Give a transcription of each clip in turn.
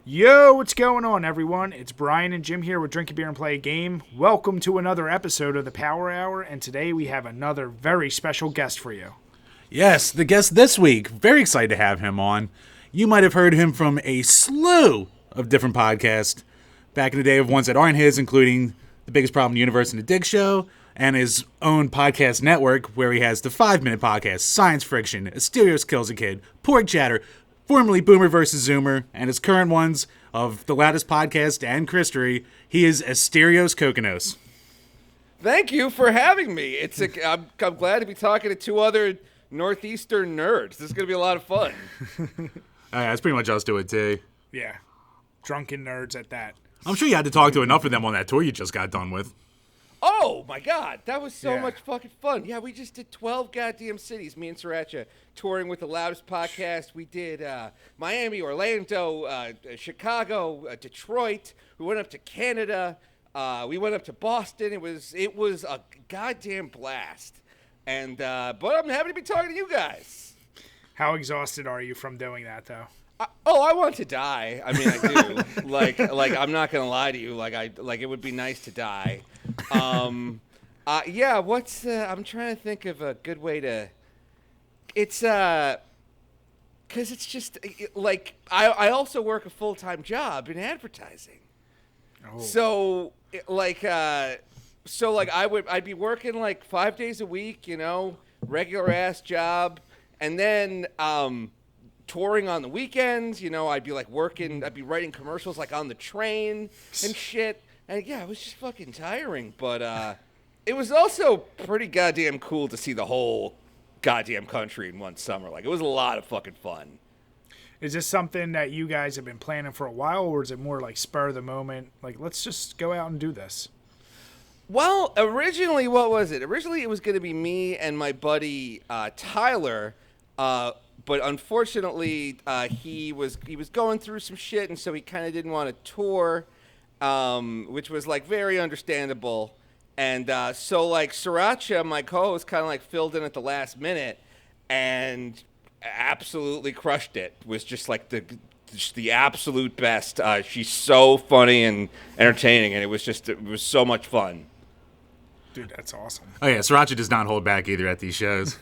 Yo, what's going on, everyone? It's Brian and Jim here with DrinkABeerandPlayAGame. Welcome to another episode of the Power Hour, and today we have another very special guest for you. Yes, the guest this week. Very excited to have him on. You might have heard him from a slew of different podcasts back in the day of ones that aren't his, including The Biggest Problem in the Universe and The Dig Show, and his own podcast network where he has the 5-Minute Podcast, Science Friction, Asterios Kills a Kid, Porg Chatter, formerly Boomer vs. Zoomer, and his current ones of the Loudest Podcast and Christery. He is Asterios Kokkinos. Thank you for having me. I'm glad to be talking to two other Northeastern nerds. This is going to be a lot of fun. That's pretty much us do it too. Yeah, drunken nerds at that. I'm sure you had to talk to enough of them on that tour you just got done with. Oh, my God. That was so much fucking fun. Yeah, we just did 12 goddamn cities, me and Sriracha, touring with the Loudest Podcast. We did Miami, Orlando, Chicago, Detroit. We went up to Canada. We went up to Boston. It was a goddamn blast. And but I'm happy to be talking to you guys. How exhausted are you from doing that, though? I want to die. I mean, I do. like I'm not gonna lie to you. Like it would be nice to die. Yeah. I'm trying to think of a good way to. It's because it's just like I also work a full-time job in advertising. Oh. So I'd be working like 5 days a week, regular ass job, and then touring on the weekends. I'd be like working, I'd be writing commercials like on the train and shit. And yeah, it was just fucking tiring, but it was also pretty goddamn cool to see the whole goddamn country in one summer. Like, it was a lot of fucking fun. Is this something that you guys have been planning for a while, or is it more like spur of the moment? Like, let's just go out and do this. Well, originally, what was it? Originally, it was going to be me and my buddy Tyler, but unfortunately, he was going through some shit, and so he kind of didn't want to tour, which was like very understandable. And so like Sriracha, my co-host, kind of like filled in at the last minute, and absolutely crushed it. Was just like the absolute best. She's so funny and entertaining, and it was so much fun. Dude, that's awesome. Oh, yeah, Sriracha does not hold back either at these shows.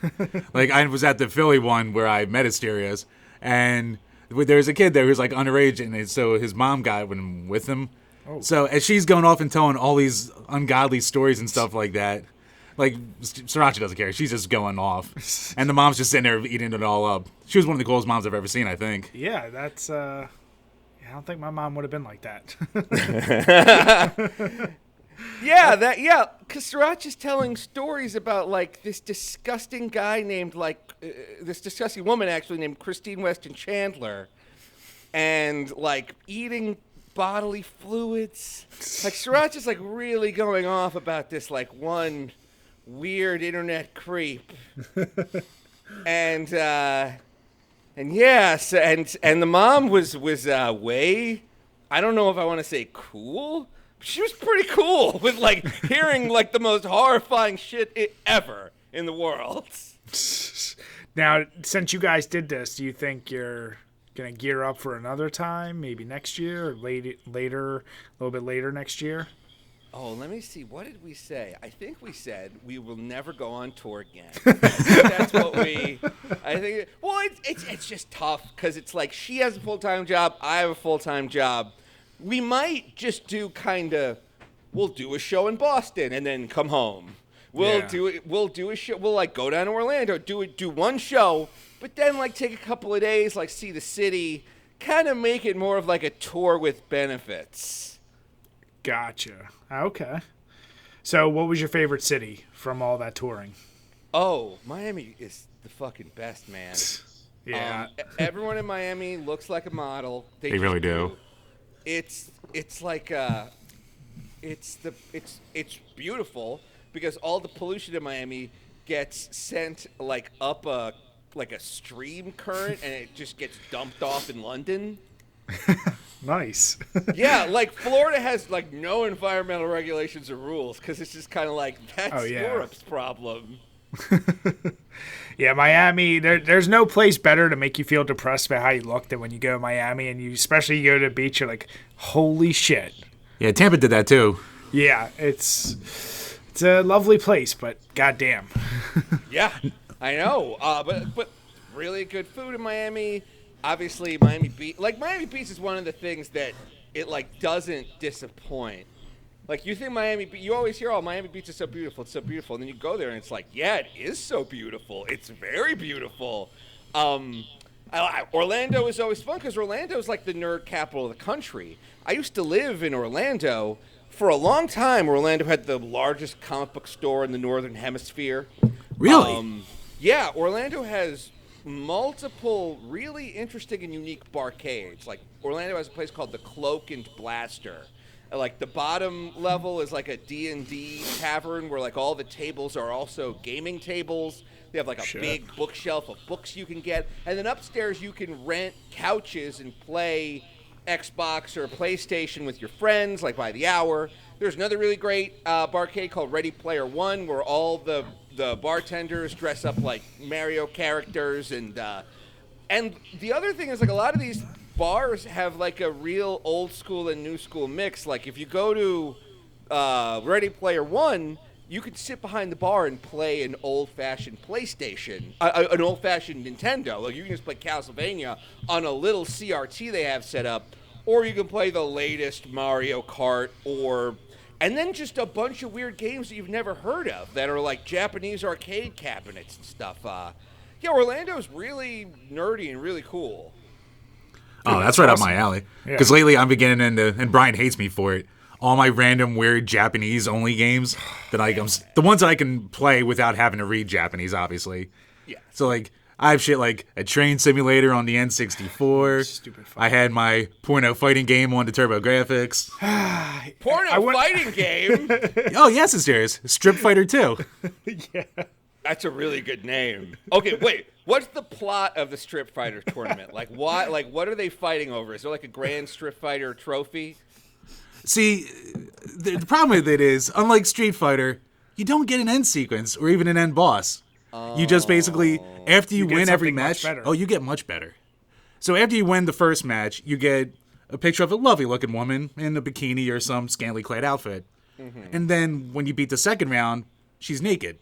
Like, I was at the Philly one where I met Asterios, and there was a kid there who was, like, underage, and so his mom got with him. Oh. So as she's going off and telling all these ungodly stories and stuff like that, like, Sriracha doesn't care. She's just going off. And the mom's just sitting there eating it all up. She was one of the coolest moms I've ever seen, I think. Yeah, that's, I don't think my mom would have been like that. Yeah, because Sriracha's telling stories about, like, this disgusting guy named, like, this disgusting woman, actually, named Christine Weston Chandler, and, like, eating bodily fluids. Like, Sriracha's, like, really going off about this, like, one weird internet creep. and yes, and the mom was way, I don't know if I want to say cool. She was pretty cool with, like, hearing, like, the most horrifying shit ever in the world. Now, since you guys did this, do you think you're going to gear up for another time, maybe next year or later, a little bit later next year? Oh, let me see. What did we say? I think we said we will never go on tour again. I think that's what we. I think. Well, it's just tough because it's like she has a full-time job, I have a full-time job. We might just do we'll do a show in Boston and then come home. We'll do a show. We'll like go down to Orlando, do one show, but then like take a couple of days, like see the city, kind of make it more of like a tour with benefits. Gotcha. Okay. So what was your favorite city from all that touring? Oh, Miami is the fucking best, man. Yeah. Everyone in Miami looks like a model. They really do. It's like it's beautiful because all the pollution in Miami gets sent like up a stream current and it just gets dumped off in London. Nice. Yeah, like Florida has like no environmental regulations or rules because it's just kind of like that's Europe's problem. Yeah, Miami, there's no place better to make you feel depressed about how you look than when you go to Miami, and you especially go to the beach, you're like, holy shit. Yeah, Tampa did that too. Yeah, it's a lovely place, but goddamn. Yeah, I know. But really good food in Miami. Obviously, Miami Beach. Like, Miami Beach is one of the things that it, like, doesn't disappoint. Like, you think Miami Beach, you always hear, oh, Miami Beach is so beautiful, it's so beautiful. And then you go there and it's like, yeah, it is so beautiful. It's very beautiful. Orlando is always fun because Orlando is like the nerd capital of the country. I used to live in Orlando. For a long time, Orlando had the largest comic book store in the Northern Hemisphere. Really? Yeah, Orlando has multiple really interesting and unique barcades. Like, Orlando has a place called the Cloak and Blaster. Like, the bottom level is like a D&D tavern where, like, all the tables are also gaming tables. They have, like, a big bookshelf of books you can get. And then upstairs you can rent couches and play Xbox or PlayStation with your friends, like, by the hour. There's another really great barcade called Ready Player One where all the bartenders dress up like Mario characters. And the other thing is, like, a lot of these bars have like a real old school and new school mix. Like, if you go to Ready Player One, you could sit behind the bar and play an old-fashioned PlayStation, an old-fashioned Nintendo. Like, you can just play Castlevania on a little CRT they have set up, or you can play the latest Mario Kart, and then just a bunch of weird games that you've never heard of that are like Japanese arcade cabinets and stuff. Yeah, Orlando's really nerdy and really cool. Oh, that's right up my alley. Because lately I'm beginning to, and Brian hates me for it, all my random weird Japanese-only games that the ones that I can play without having to read Japanese, obviously. Yeah. So, like, I have shit like a train simulator on the N64. Stupid I had my porno fighting game on the TurboGrafx. Fighting game? Oh, yes, it's serious. Strip Fighter 2. Yeah. That's a really good name. Okay, wait. What's the plot of the Strip Fighter tournament? Like, why? Like, what are they fighting over? Is there like a grand Strip Fighter trophy? See, the problem with it is, unlike Street Fighter, you don't get an end sequence or even an end boss. You just basically, after you win every match, you get much better. So after you win the first match, you get a picture of a lovely-looking woman in a bikini or some scantily clad outfit. Mm-hmm. And then when you beat the second round, she's naked.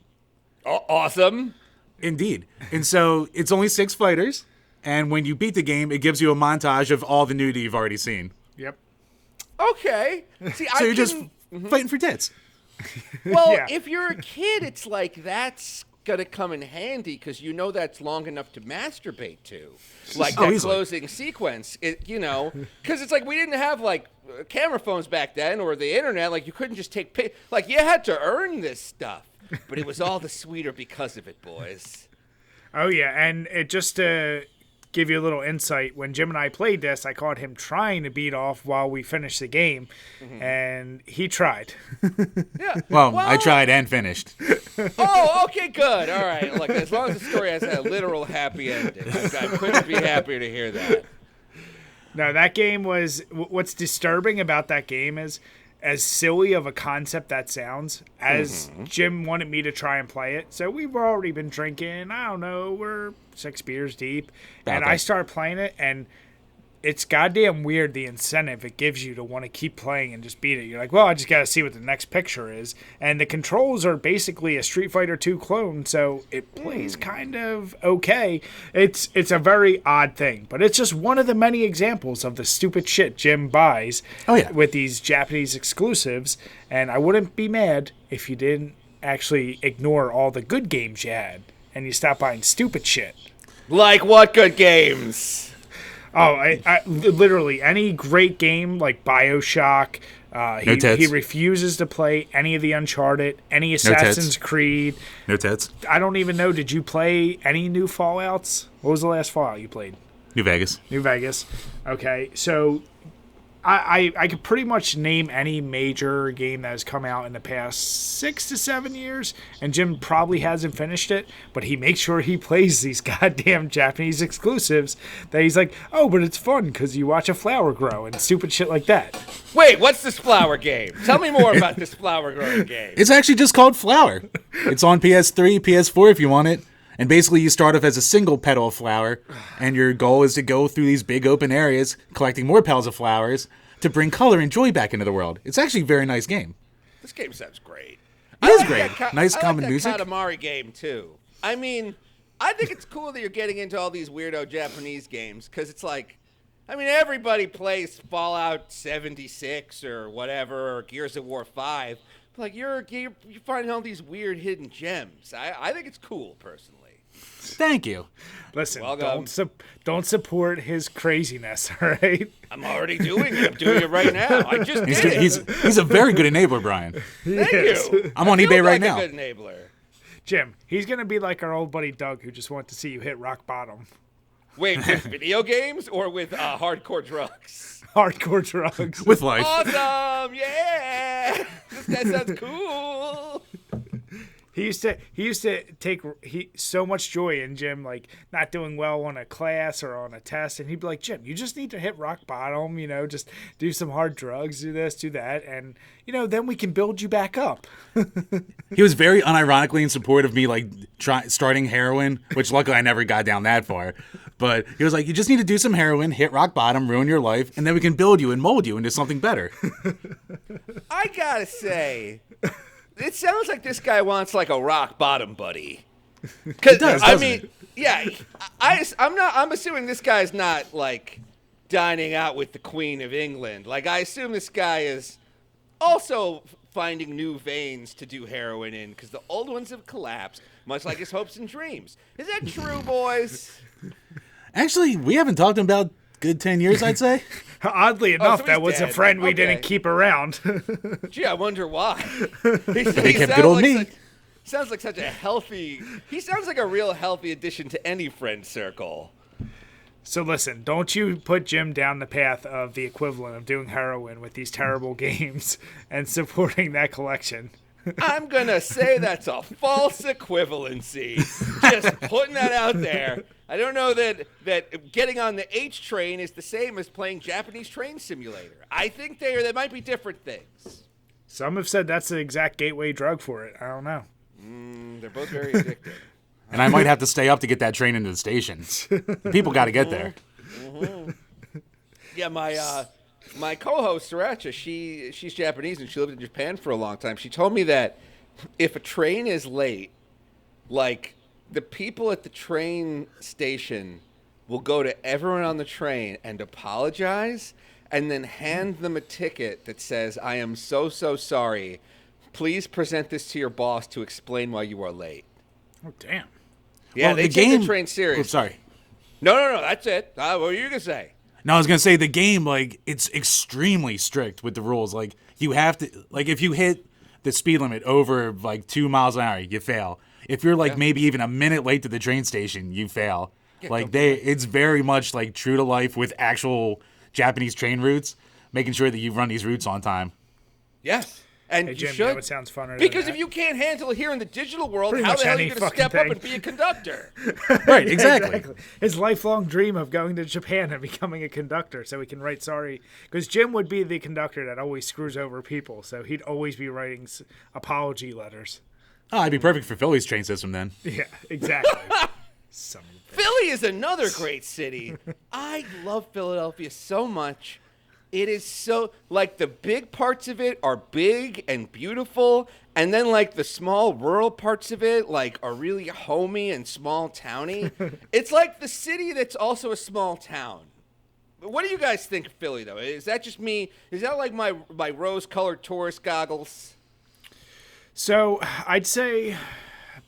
Oh, awesome. Indeed. And so it's only 6 fighters, and when you beat the game, it gives you a montage of all the nudity you've already seen. Yep. Okay. See, so you're just fighting for tits. Well, if you're a kid, it's like that's gonna come in handy because you know that's long enough to masturbate to, like that closing sequence. Because it's like we didn't have like camera phones back then or the internet. Like, you couldn't just take like you had to earn this stuff. But it was all the sweeter because of it, boys. Oh, yeah. And it just to give you a little insight, when Jim and I played this, I caught him trying to beat off while we finished the game. Mm-hmm. And he tried. Yeah. Well, I tried and finished. Oh, okay, good. All right. Look, as long as the story has a literal happy ending, I couldn't be happier to hear that. No, that game was... What's disturbing about that game is, as silly of a concept that sounds, as Jim wanted me to try and play it. So we've already been drinking, I don't know, we're 6 beers deep. And I started playing it, and it's goddamn weird the incentive it gives you to want to keep playing and just beat it. You're like, well, I just got to see what the next picture is. And the controls are basically a Street Fighter 2 clone, so it plays kind of okay. It's a very odd thing, but it's just one of the many examples of the stupid shit Jim buys with these Japanese exclusives. And I wouldn't be mad if you didn't actually ignore all the good games you had and you stopped buying stupid shit. Like what good games? Oh, I literally any great game like BioShock. He refuses to play any of the Uncharted, any Assassin's Creed. No tits. I don't even know. Did you play any new Fallouts? What was the last Fallout you played? New Vegas. New Vegas. Okay, so I could pretty much name any major game that has come out in the past 6 to 7 years, and Jim probably hasn't finished it, but he makes sure he plays these goddamn Japanese exclusives that he's like, oh, but it's fun because you watch a flower grow and stupid shit like that. Wait, what's this flower game? Tell me more about this flower growing game. It's actually just called Flower. It's on PS3, PS4 if you want it. And basically you start off as a single petal of flower, and your goal is to go through these big open areas, collecting more petals of flowers to bring color and joy back into the world. It's actually a very nice game. This game sounds great. It is great. Nice common music. I like that Katamari game, too. I mean, I think it's cool that you're getting into all these weirdo Japanese games, because it's like, I mean, everybody plays Fallout 76 or whatever, or Gears of War 5. But like, you're finding all these weird hidden gems. I think it's cool, personally. Thank you. Listen, don't support his craziness, all right? I'm already doing it. I'm doing it right now. I just did it. He's a very good enabler, Brian. Thank you. I'm on eBay right now. A good enabler. Jim, he's going to be like our old buddy Doug, who just wants to see you hit rock bottom. Wait, with video games or with hardcore drugs? Hardcore drugs. With life. Awesome! Yeah! This guy sounds cool. He used to take so much joy in Jim, like not doing well on a class or on a test, and he'd be like, Jim, you just need to hit rock bottom, just do some hard drugs, do this, do that, and then we can build you back up. He was very unironically in support of me like starting heroin, which luckily I never got down that far. But he was like, you just need to do some heroin, hit rock bottom, ruin your life, and then we can build you and mold you into something better. I gotta say, it sounds like this guy wants like a rock bottom buddy. It does, I mean, yeah, I'm assuming this guy's not like dining out with the Queen of England. Like, I assume this guy is also finding new veins to do heroin in because the old ones have collapsed, much like his hopes and dreams. Is that true, boys? Actually, we haven't talked in about good 10 years, I'd say. Oddly enough, so that was dead. a friend we didn't keep around. Gee, I wonder why. They kept good old me. Sounds like such a healthy... He sounds like a real healthy addition to any friend circle. So listen, don't you put Jim down the path of the equivalent of doing heroin with these terrible games and supporting that collection. I'm going to say that's a false equivalency. Just putting that out there. I don't know that getting on the H train is the same as playing Japanese train simulator. I think they might be different things. Some have said that's the exact gateway drug for it. I don't know. They're both very addictive. And I might have to stay up to get that train into the station. People got to get there. Mm-hmm. Yeah, my co-host Sriracha, she's Japanese and she lived in Japan for a long time. She told me that if a train is late, like the people at the train station will go to everyone on the train and apologize and then hand them a ticket that says, I am so sorry. Please present this to your boss to explain why you are late. Oh, damn. Yeah, well, they take the train serious. Oh, sorry. No, that's it. What were you going to say? No, I was going to say the game, like, it's extremely strict with the rules. Like, you have to, like, if you hit the speed limit over, like, 2 miles an hour, you fail. If you're, like, maybe even a minute late to the train station, you fail. Yeah, like, it's very much, like, true to life with actual Japanese train routes, making sure that you run these routes on time. Yes. And hey, Jim, you should. It sounds funner because than if you can't handle it here in the digital world, Pretty how much the hell are any you going to fucking step up thing. and be a conductor? Right, exactly. His lifelong dream of going to Japan and becoming a conductor so he can write sorry. Because Jim would be the conductor that always screws over people, so he'd always be writing apology letters. Oh, I'd be perfect for Philly's train system then. Yeah, exactly. Philly is another great city. I love Philadelphia so much. It is so, like, the big parts of it are big and beautiful, and then, like, the small rural parts of it, like, are really homey and small towny. It's like the city that's also a small town. What do you guys think of Philly, though? Is that just me? Is that like my rose-colored tourist goggles? So, I'd say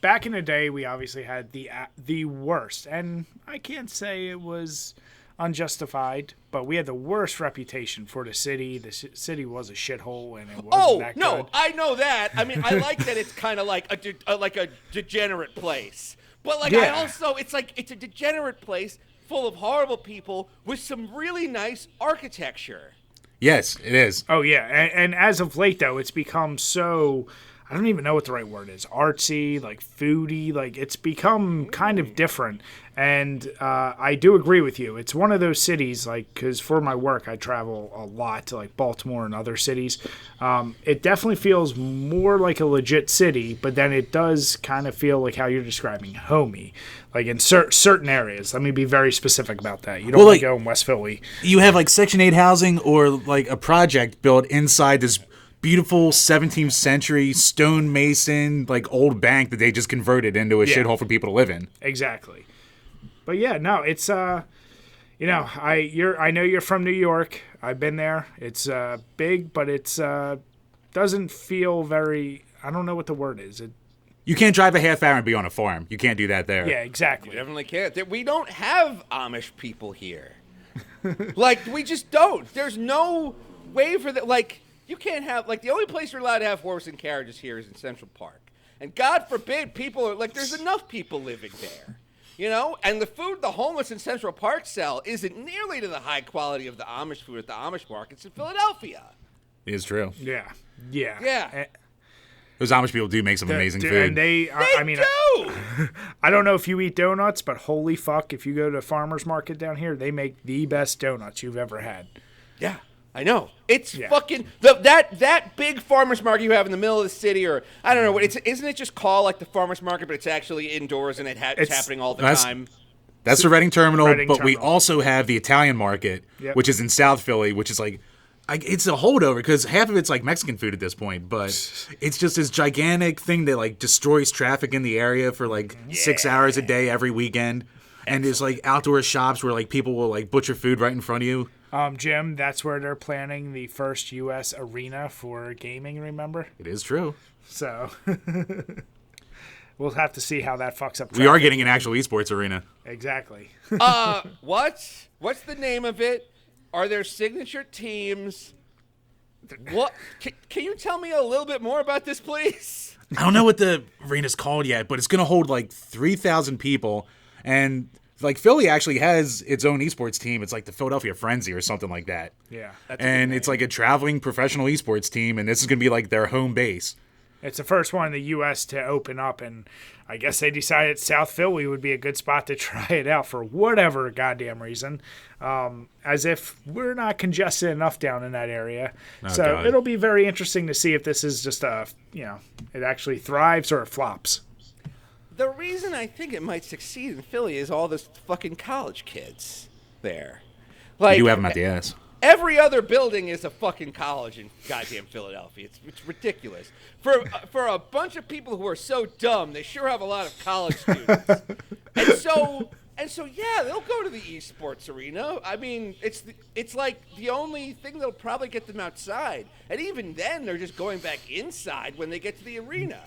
back in the day, we obviously had the worst, and I can't say it was unjustified, but we had the worst reputation for the city. The city was a shithole, and it wasn't that good. I know that. I mean, I like that it's kind of like a degenerate place, but like I also it's a degenerate place full of horrible people with some really nice architecture. Yes, it is. Oh yeah, and as of late though, it's become so. I don't even know what the right word is. Artsy, like foodie, like it's become kind of different. And I do agree with you. It's one of those cities, like, because for my work, I travel a lot to like Baltimore and other cities. It definitely feels more like a legit city, but then it does kind of feel like how you're describing, homey, like in certain areas. Let me be very specific about that. You don't want to go in West Philly. You have like Section 8 housing or like a project built inside this beautiful 17th century stonemason like old bank that they just converted into a shithole for people to live in. Exactly. But yeah, no, it's I know you're from New York. I've been there. It's big, but it's doesn't feel very. I don't know what the word is. You can't drive a half hour and be on a farm. You can't do that there. Yeah, exactly. You definitely can't. We don't have Amish people here. Like, we just don't. There's no way for that. Like, you can't have, like, the only place you're allowed to have horse and carriages here is in Central Park. And God forbid people are, like, there's enough people living there. You know? And the food the homeless in Central Park sell isn't nearly to the high quality of the Amish food at the Amish markets in Philadelphia. It is true. Yeah. Yeah. Yeah. Those Amish people do make some amazing food. And they do! I don't know if you eat donuts, but holy fuck, if you go to farmer's market down here, they make the best donuts you've ever had. Yeah, I know. It's fucking that big farmer's market you have in the middle of the city, or I don't know what isn't it just called like the farmer's market, but it's actually indoors and it's happening all the time. That's the Reading Terminal, we also have the Italian market, which is in South Philly, which is like it's a holdover because half of it's like Mexican food at this point, but it's just this gigantic thing that like destroys traffic in the area for like 6 hours a day every weekend. And there's like outdoor shops where like people will like butcher food right in front of you. Jim, that's where they're planning the first U.S. arena for gaming, remember? It is true. So we'll have to see how that fucks up traffic. We are getting an actual esports arena. Exactly. What's the name of it? Are there signature teams? What? Can you tell me a little bit more about this, please? I don't know what the arena's called yet, but it's going to hold like 3,000 people. And like Philly actually has its own esports team. It's like the Philadelphia Frenzy or something like that. Yeah. And it's like a traveling professional esports team, and this is going to be like their home base. It's the first one in the U.S. to open up, and I guess they decided South Philly would be a good spot to try it out for whatever goddamn reason. As if we're not congested enough down in that area. God. It'll be very interesting to see if this is just it actually thrives or it flops. The reason I think it might succeed in Philly is all those fucking college kids there. Like, you have them at the ass. Every other building is a fucking college in goddamn Philadelphia. It's ridiculous. For a bunch of people who are so dumb, they sure have a lot of college students. And so yeah, they'll go to the esports arena. I mean, it's like the only thing that'll probably get them outside. And even then, they're just going back inside when they get to the arena.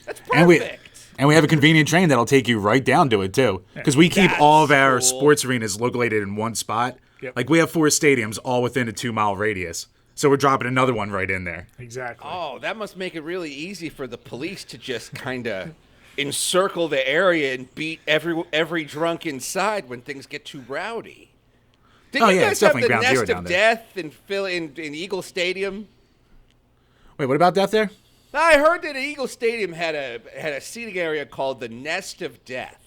That's perfect. And we have a convenient train that'll take you right down to it, too. Because we keep all of our sports arenas located in one spot. Yep. Like, we have 4 stadiums all within a 2-mile radius. So we're dropping another one right in there. Exactly. Oh, that must make it really easy for the police to just kind of encircle the area and beat every drunk inside when things get too rowdy. Didn't you guys have the Nest of Death in Eagle Stadium? Wait, what about Death there? I heard that Eagle Stadium had a seating area called the Nest of Death.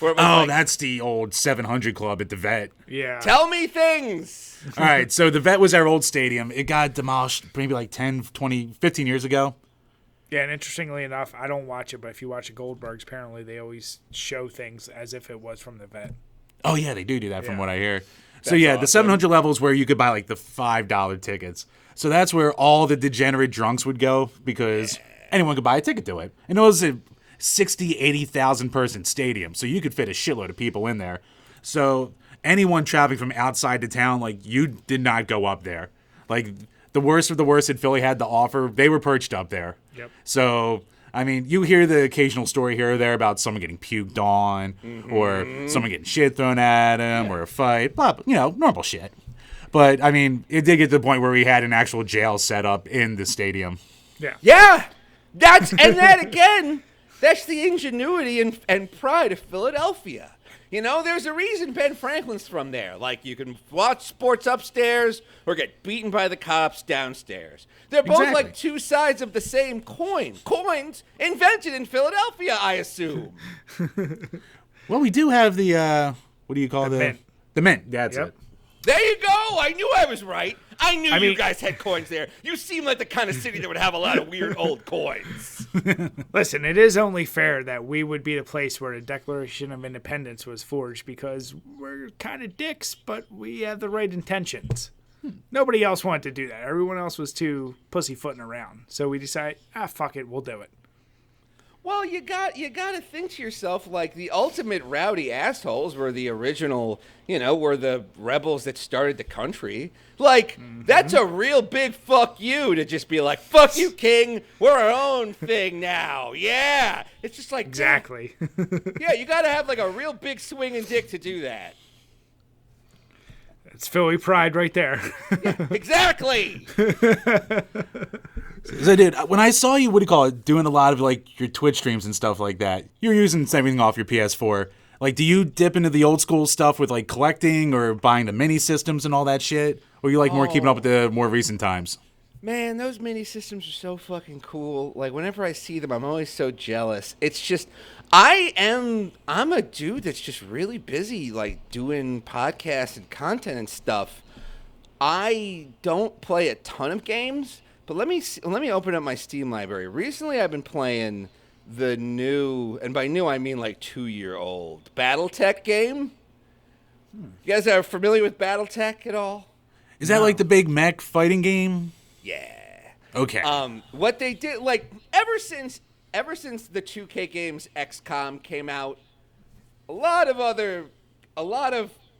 That's the old 700 club at the Vet. Yeah. Tell me things. All right, so the Vet was our old stadium. It got demolished maybe like 10, 20, 15 years ago. Yeah, and interestingly enough, I don't watch it, but if you watch the Goldbergs, apparently they always show things as if it was from the Vet. Oh, yeah, they do that from what I hear. That's awesome. The 700 level is where you could buy like the $5 tickets. So that's where all the degenerate drunks would go because anyone could buy a ticket to it. And it was a 60, 80,000 person stadium, so you could fit a shitload of people in there. So anyone traveling from outside the town, like, you did not go up there. Like, the worst of the worst that Philly had to offer, they were perched up there. Yep. So, I mean, you hear the occasional story here or there about someone getting puked on or someone getting shit thrown at them or a fight, but, normal shit. But, I mean, it did get to the point where we had an actual jail set up in the stadium. Yeah. Yeah! That's the ingenuity and pride of Philadelphia. You know, there's a reason Ben Franklin's from there. Like, you can watch sports upstairs or get beaten by the cops downstairs. They're both like two sides of the same coin. Coins invented in Philadelphia, I assume. Well, we do have the, what do you call the mint. The mint, that's it. There you go. I knew I was right. I knew you guys had coins there. You seem like the kind of city that would have a lot of weird old coins. Listen, it is only fair that we would be the place where the Declaration of Independence was forged because we're kind of dicks, but we have the right intentions. Nobody else wanted to do that. Everyone else was too pussyfooting around. So we decided, fuck it, we'll do it. Well, you got to think to yourself, like, the ultimate rowdy assholes were the original, were the rebels that started the country. Like, that's a real big fuck you to just be like, fuck you, king, we're our own thing now. Yeah. It's just like, exactly. Yeah, you got to have, like, a real big swinging dick to do that. It's Philly pride right there. Yeah, exactly. So, dude, when I saw you, doing a lot of, like, your Twitch streams and stuff like that, you're using everything off your PS4. Like, do you dip into the old school stuff with, like, collecting or buying the mini systems and all that shit? Or you like more keeping up with the more recent times? Man, those mini systems are so fucking cool. Like, whenever I see them, I'm always so jealous. It's just, I'm a dude that's just really busy, like, doing podcasts and content and stuff. I don't play a ton of games, but let me open up my Steam library. Recently, I've been playing the new, and by new I mean like 2-year-old, BattleTech game. You guys are familiar with BattleTech at all? Is that like the big mech fighting game? Yeah. Okay. What they did, like, ever since the 2K games XCOM came out, a lot of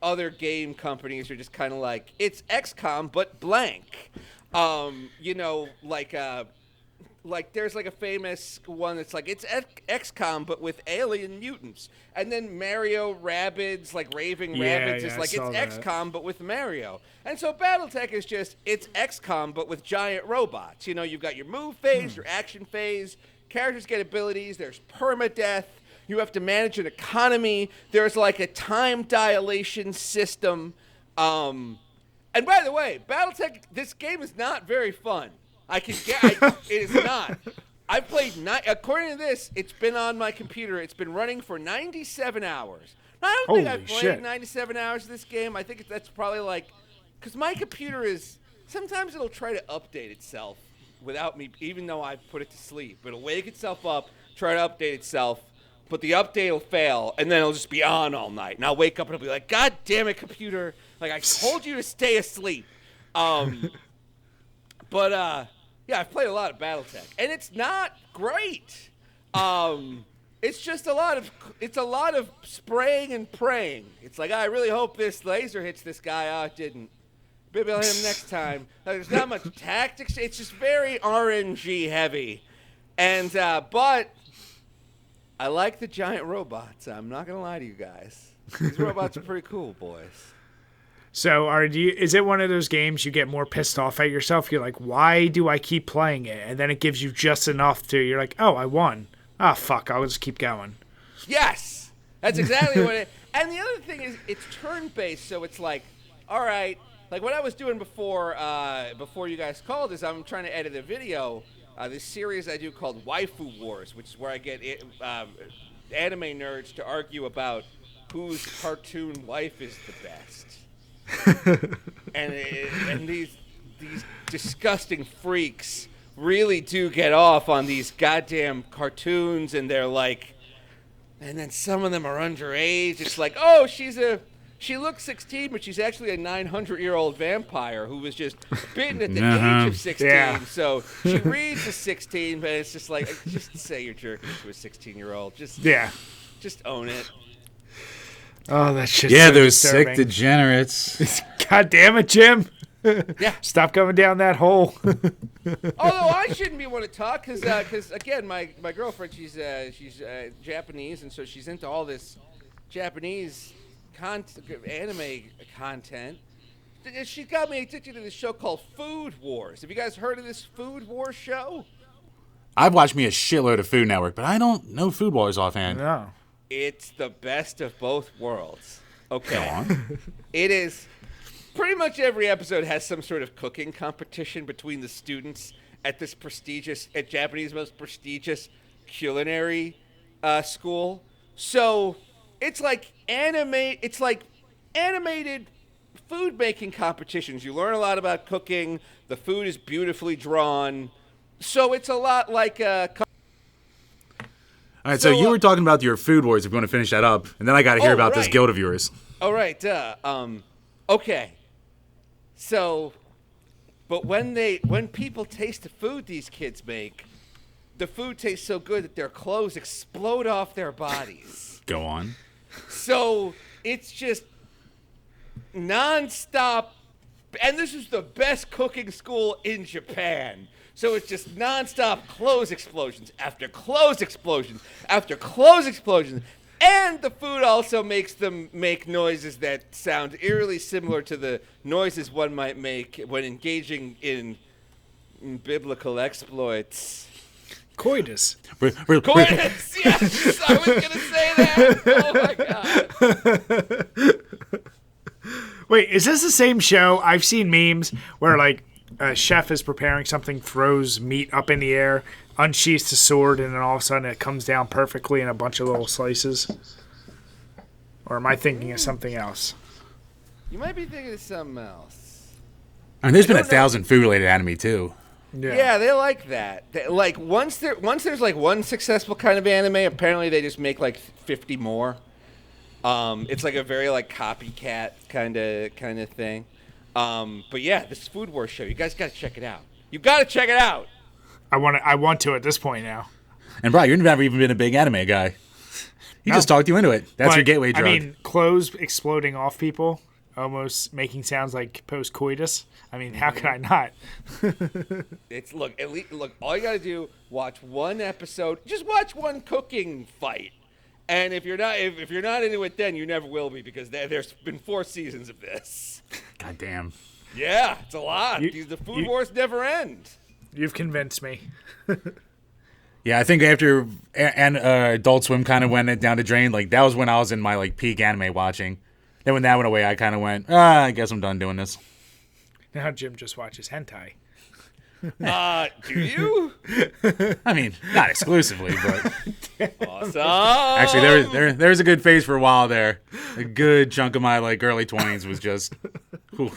other game companies are just kind of like, it's XCOM but blank. Like there's like a famous one that's like, it's XCOM but with alien mutants. And then Mario Rabbids, like Raving Rabbids, is like, it's XCOM but with Mario. And so BattleTech is just, it's XCOM but with giant robots. You've got your move phase, your action phase, characters get abilities, there's permadeath, you have to manage an economy, there's like a time dilation system. And by the way, BattleTech, this game is not very fun. It is not. I've played, according to this, it's been on my computer. It's been running for 97 hours. Now, I don't think I've played 97 hours of this game. I think that's probably like, because my computer is, sometimes it'll try to update itself without me, even though I've put it to sleep. It'll wake itself up, try to update itself, but the update will fail, and then it'll just be on all night. And I'll wake up and I'll be like, God damn it, computer. Like, I told you to stay asleep. Yeah, I've played a lot of BattleTech, and it's not great. It's just a lot of spraying and praying. It's like, I really hope this laser hits this guy. Oh, it didn't. Maybe I'll hit him next time. There's not much tactics. It's just very RNG heavy. And but I like the giant robots. I'm not gonna lie to you guys. These robots are pretty cool, boys. So is it one of those games you get more pissed off at yourself? You're like, why do I keep playing it? And then it gives you just enough you're like, oh, I won. Ah, fuck, I'll just keep going. Yes! That's exactly what it is. And the other thing is, it's turn-based, so it's like, all right, like what I was doing before you guys called is I'm trying to edit a video, this series I do called Waifu Wars, which is where I get anime nerds to argue about whose cartoon wife is the best. and these disgusting freaks really do get off on these goddamn cartoons, and they're like, and then some of them are underage. It's like, oh, she looks 16, but she's actually a 900-year-old vampire who was just bitten at the age of 16. Yeah. So she reads a 16, but it's just like, just say you're jerking to a 16-year-old. Just own it. Oh, that shit's so those disturbing. Sick degenerates. God damn it, Jim. Yeah. Stop going down that hole. Although I shouldn't be one to talk, because again, my girlfriend, she's Japanese, and so she's into all this Japanese anime content. She got me addicted to this show called Food Wars. Have you guys heard of this Food Wars show? I've watched me a shitload of Food Network, but I don't know Food Wars offhand. No. It's the best of both worlds. Okay. Go on. It is pretty much every episode has some sort of cooking competition between the students at this at Japanese most prestigious culinary school. So it's like animated food making competitions. You learn a lot about cooking. The food is beautifully drawn. So it's a lot like All right, so you were talking about your food wars. If you want to finish that up, and then I got to hear about this guild of yours. All right. Okay. So, but when people taste the food these kids make, the food tastes so good that their clothes explode off their bodies. Go on. So it's just nonstop, and this is the best cooking school in Japan. So it's just nonstop clothes explosions after clothes explosions after clothes explosions. And the food also makes them make noises that sound eerily similar to the noises one might make when engaging in biblical exploits. Coitus. Coitus, yes! I was going to say that! Oh, my God. Wait, is this the same show? I've seen memes where, like, a chef is preparing something, throws meat up in the air, unsheaths a sword, and then all of a sudden it comes down perfectly in a bunch of little slices? Or am I thinking of something else? You might be thinking of something else. I mean, there's been 1,000 food-related anime, too. Yeah, they like that. Like, once there's, like, one successful kind of anime, apparently they just make, like, 50 more. It's, like, a very, like, copycat kind of thing. But yeah, this Food Wars show, you guys got to check it out. You got to check it out. I want to at this point now. And Brian, you've never even been a big anime guy. He just talked you into it. That's your gateway drug. I mean, clothes exploding off people, almost making sounds like post-coitus. I mean, how could I not? Look, all you got to do, watch one episode, just watch one cooking fight. And if you're not into it, then you never will be, because there's been 4 seasons of this. God damn. Yeah, it's a lot. The food wars never end. You've convinced me. Yeah, I think after Adult Swim kind of went down the drain, like that was when I was in my like peak anime watching. Then when that went away, I kind of went, I guess I'm done doing this. Now Jim just watches hentai. Do you? I mean, not exclusively, but Awesome. actually, there's a good phase for a while there. A good chunk of my like early 20s was just, whew.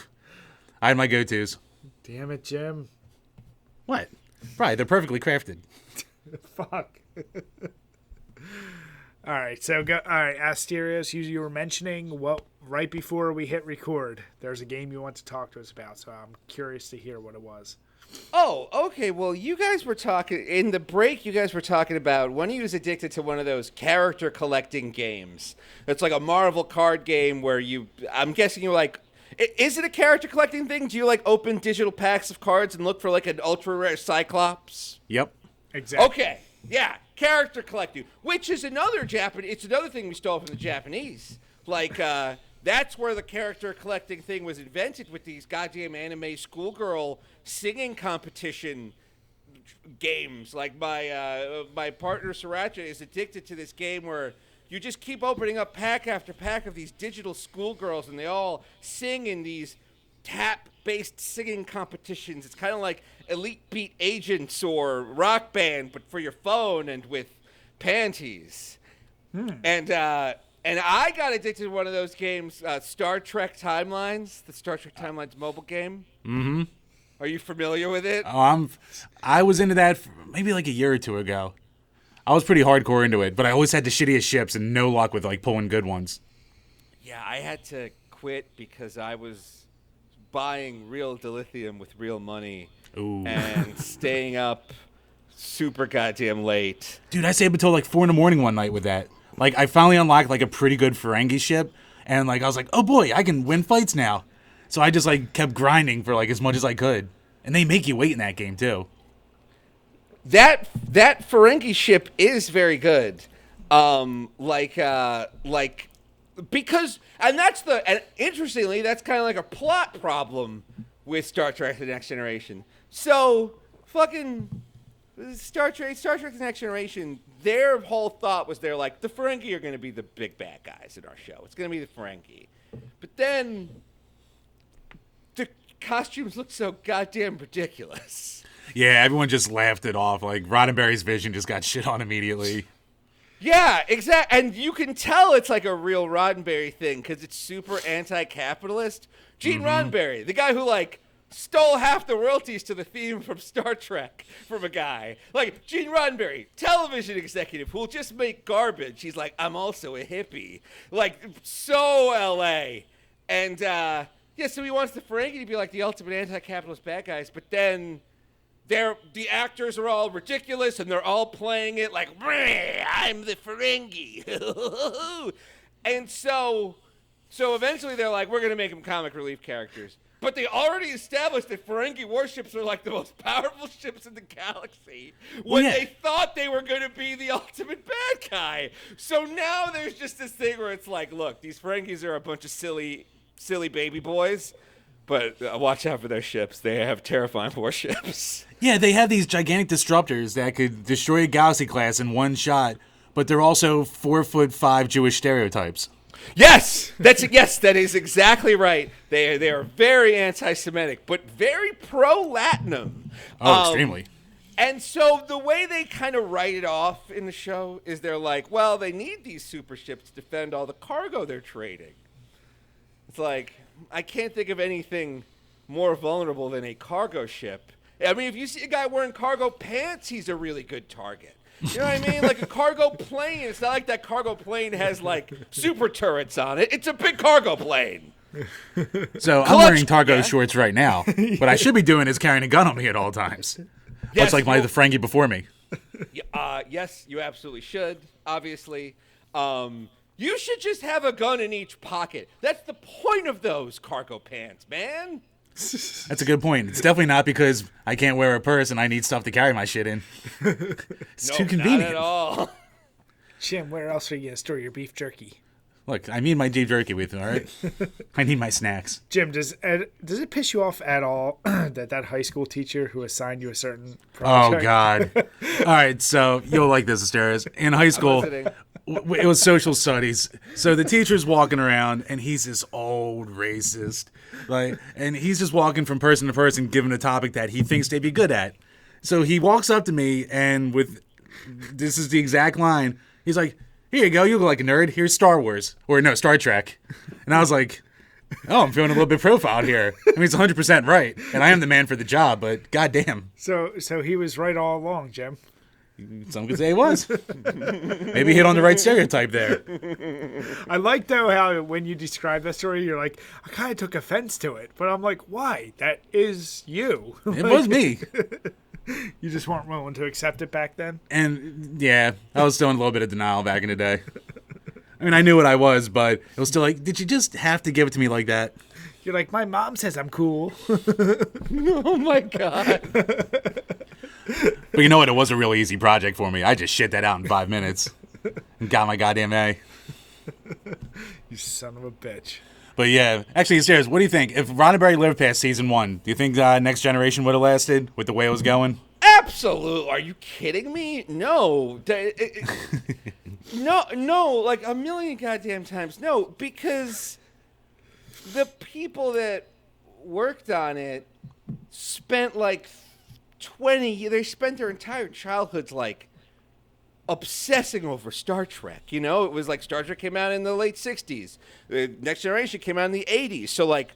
I had my go-tos. Damn it, Jim. What? Right, they're perfectly crafted. Fuck. All right, so go. All right, Asterios, you were mentioning right before we hit record. There's a game you want to talk to us about, so I'm curious to hear what it was. Oh, okay. Well, you guys were talking in the break. You guys were talking about one of you was addicted to one of those character collecting games. It's like a Marvel card game where I'm guessing you're like, is it a character collecting thing? Do you like open digital packs of cards and look for like an ultra rare Cyclops? Yep. Exactly. Okay. Yeah. Character collecting, which is another It's another thing we stole from the Japanese. Like, that's where the character collecting thing was invented, with these goddamn anime schoolgirl singing competition games. Like my partner Sriracha is addicted to this game where you just keep opening up pack after pack of these digital schoolgirls, and they all sing in these tap-based singing competitions. It's kind of like Elite Beat Agents or Rock Band, but for your phone and with panties. And I got addicted to one of those games, Star Trek Timelines, the Star Trek Timelines mobile game. Mm-hmm. Are you familiar with it? I was into that maybe like a year or two ago. I was pretty hardcore into it, but I always had the shittiest ships and no luck with like pulling good ones. Yeah, I had to quit because I was buying real dilithium with real money. Ooh. And staying up super goddamn late. Dude, I stayed up until like 4 a.m. one night with that. Like, I finally unlocked like a pretty good Ferengi ship, and like I was like, oh boy, I can win fights now. So I just like kept grinding for like as much as I could. And they make you wait in that game too. That Ferengi ship is very good. Because interestingly, that's kind of like a plot problem with Star Trek: The Next Generation. So, fucking Star Trek: The Next Generation, their whole thought was they're like, the Ferengi are going to be the big bad guys in our show. It's going to be the Ferengi. But then the costumes look so goddamn ridiculous. Yeah, everyone just laughed it off. Like, Roddenberry's vision just got shit on immediately. Yeah, exactly. And you can tell it's like a real Roddenberry thing because it's super anti-capitalist. Gene Roddenberry, the guy who, like, stole half the royalties to the theme from Star Trek from a guy. Like, Gene Roddenberry, television executive who will just make garbage. He's like, I'm also a hippie. Like, so L.A. And, yeah, so he wants the Ferengi to be like the ultimate anti-capitalist bad guys, but then the actors are all ridiculous, and they're all playing it like, I'm the Ferengi. And so eventually they're like, we're going to make them comic relief characters. But they already established that Ferengi warships are like the most powerful ships in the galaxy when they thought they were going to be the ultimate bad guy. So now there's just this thing where it's like, look, these Ferengis are a bunch of silly baby boys, but watch out for their ships. They have terrifying warships. Yeah, they have these gigantic disruptors that could destroy a galaxy class in one shot, but they're also 4'5" Jewish stereotypes. Yes, that is exactly right. They are very anti-Semitic, but very pro-Latinum. Oh, extremely. And so the way they kind of write it off in the show is they're like, well, they need these super ships to defend all the cargo they're trading. It's like, I can't think of anything more vulnerable than a cargo ship. I mean, if you see a guy wearing cargo pants, he's a really good target. You know what I mean? Like a cargo plane. It's not like that cargo plane has, like, super turrets on it. It's a big cargo plane. So I'm wearing cargo shorts right now. What I should be doing is carrying a gun on me at all times. Much like the Ferengi before me. Yes, you absolutely should, obviously. You should just have a gun in each pocket. That's the point of those cargo pants, man. That's a good point. It's definitely not because I can't wear a purse and I need stuff to carry my shit in. It's too convenient. Not at all. Jim, where else are you going to store your beef jerky? Look, I need my beef jerky with me, all right? I need my snacks. Jim, does it piss you off at all that high school teacher who assigned you a certain project? Oh, God. All right, so you'll like this, Asterios. In high school, it was social studies. So the teacher's walking around, and he's this old racist. And he's just walking from person to person, giving a topic that he thinks they'd be good at. So he walks up to me, and this is the exact line. He's like, here you go, you look like a nerd. Here's Star Wars. Or no, Star Trek. And I was like, oh, I'm feeling a little bit profiled here. I mean, it's 100% right. And I am the man for the job, but goddamn. So he was right all along, Jim. Some could say he was. Maybe hit on the right stereotype there. I like, though, how when you describe that story, you're like, I kind of took offense to it. But I'm like, why? That is you. It was me. You just weren't willing to accept it back then? And, yeah, I was still in a little bit of denial back in the day. I mean, I knew what I was, but it was still like, did you just have to give it to me like that? You're like, my mom says I'm cool. Oh, my God. But you know what? It was a really easy project for me. I just shit that out in 5 minutes and got my goddamn A. You son of a bitch. But yeah, actually, Asterios, what do you think? If Roddenberry lived past season 1, do you think Next Generation would have lasted with the way it was going? Absolutely. Are you kidding me? No. No, like a million goddamn times. No, because the people that worked on it spent like they spent their entire childhoods like obsessing over Star Trek. You know, it was like Star Trek came out in the late 60s. Next Generation came out in the 80s. So like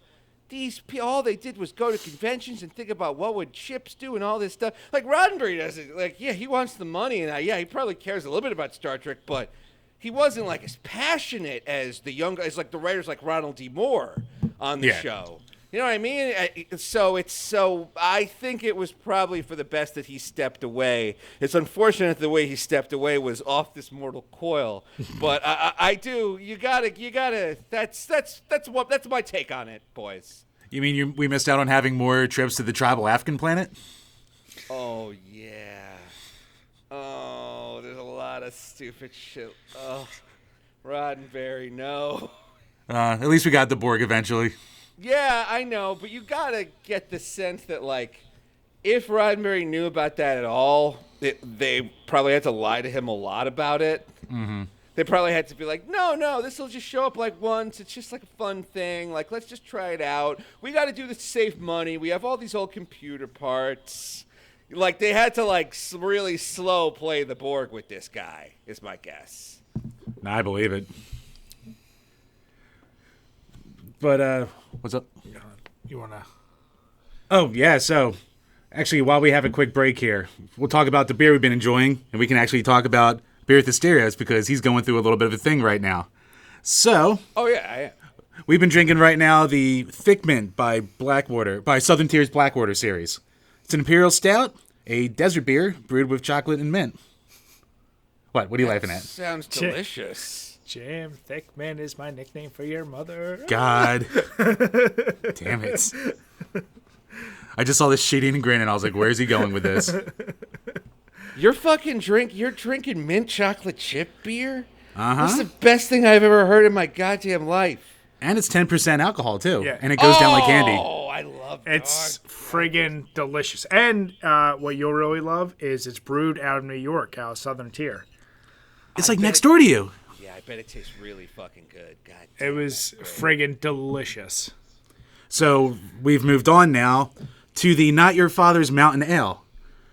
these people, all they did was go to conventions and think about what would ships do and all this stuff. Like Roddenberry does it. Like, yeah, he wants the money and he probably cares a little bit about Star Trek, but he wasn't like as passionate as as like the writers like Ronald D. Moore on the show. You know what I mean? So I think it was probably for the best that he stepped away. It's unfortunate the way he stepped away was off this mortal coil. But I do. You gotta. That's my take on it, boys. You mean we missed out on having more trips to the tribal African planet? Oh yeah. Oh, there's a lot of stupid shit. Oh, Roddenberry, no. At least we got the Borg eventually. Yeah, I know, but you gotta get the sense that, like, if Roddenberry knew about that at all, they probably had to lie to him a lot about it. Mm-hmm. They probably had to be like, no, this will just show up like once. It's just like a fun thing. Like, let's just try it out. We got to do this to save money. We have all these old computer parts. Like, they had to, like, really slow play the Borg with this guy, is my guess. I believe it. But, what's up? You want to... Oh, yeah, so, actually, while we have a quick break here, we'll talk about the beer we've been enjoying, and we can actually talk about beer with Asterios, because he's going through a little bit of a thing right now. So... Oh, yeah. We've been drinking right now the Thick Mint by Southern Tier's Blackwater series. It's an Imperial Stout, a desert beer brewed with chocolate and mint. What are you laughing at? Sounds delicious. Jim, Thick Mint is my nickname for your mother. God. Damn it. I just saw this shit-eating grin, and I was like, where's he going with this? You're drinking mint chocolate chip beer? Uh-huh. This is the best thing I've ever heard in my goddamn life. And it's 10% alcohol, too. Yeah. And it goes down like candy. Oh, I love it. It's friggin' delicious. And what you'll really love is it's brewed out of New York, out of Southern Tier. It's like next door to you. Yeah, I bet it tastes really fucking good. God It damn, was friggin' delicious. So we've moved on now to the Not Your Father's Mountain Ale.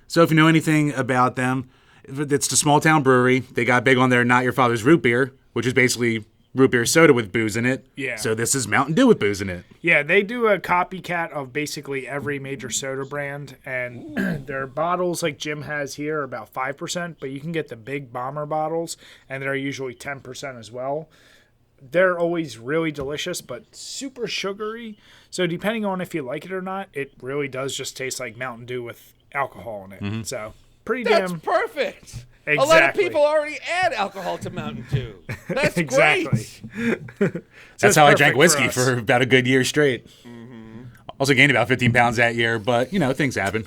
So if you know anything about them, it's the small town brewery. They got big on their Not Your Father's root beer, which is basically root beer soda with booze in it. Yeah. So this is Mountain Dew with booze in it. Yeah, they do a copycat of basically every major soda brand, and their bottles, like Jim has here, are about 5%, but you can get the big bomber bottles, and they're usually 10% as well. They're always really delicious, but super sugary. So depending on if you like it or not, it really does just taste like Mountain Dew with alcohol in it. Mm-hmm. So pretty That's damn... perfect. Exactly. A lot of people already add alcohol to Mountain Dew. That's Exactly. great. That's how I drank whiskey us. for about a good year straight. Mm-hmm. Also gained about 15 pounds that year, but, things happen.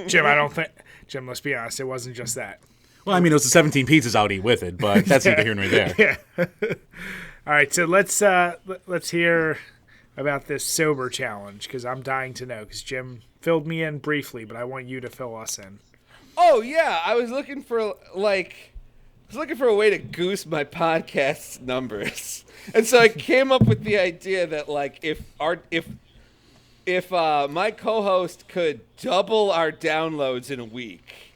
Jim, let's be honest, it wasn't just that. Well, I mean, it was the 17 pizzas I would eat with it, but that's neither here nor there. Yeah. All right, so let's hear about this sober challenge, because I'm dying to know, because Jim filled me in briefly, but I want you to fill us in. Oh yeah, I was looking for a way to goose my podcast's numbers, and so I came up with the idea that if my co-host could double our downloads in a week,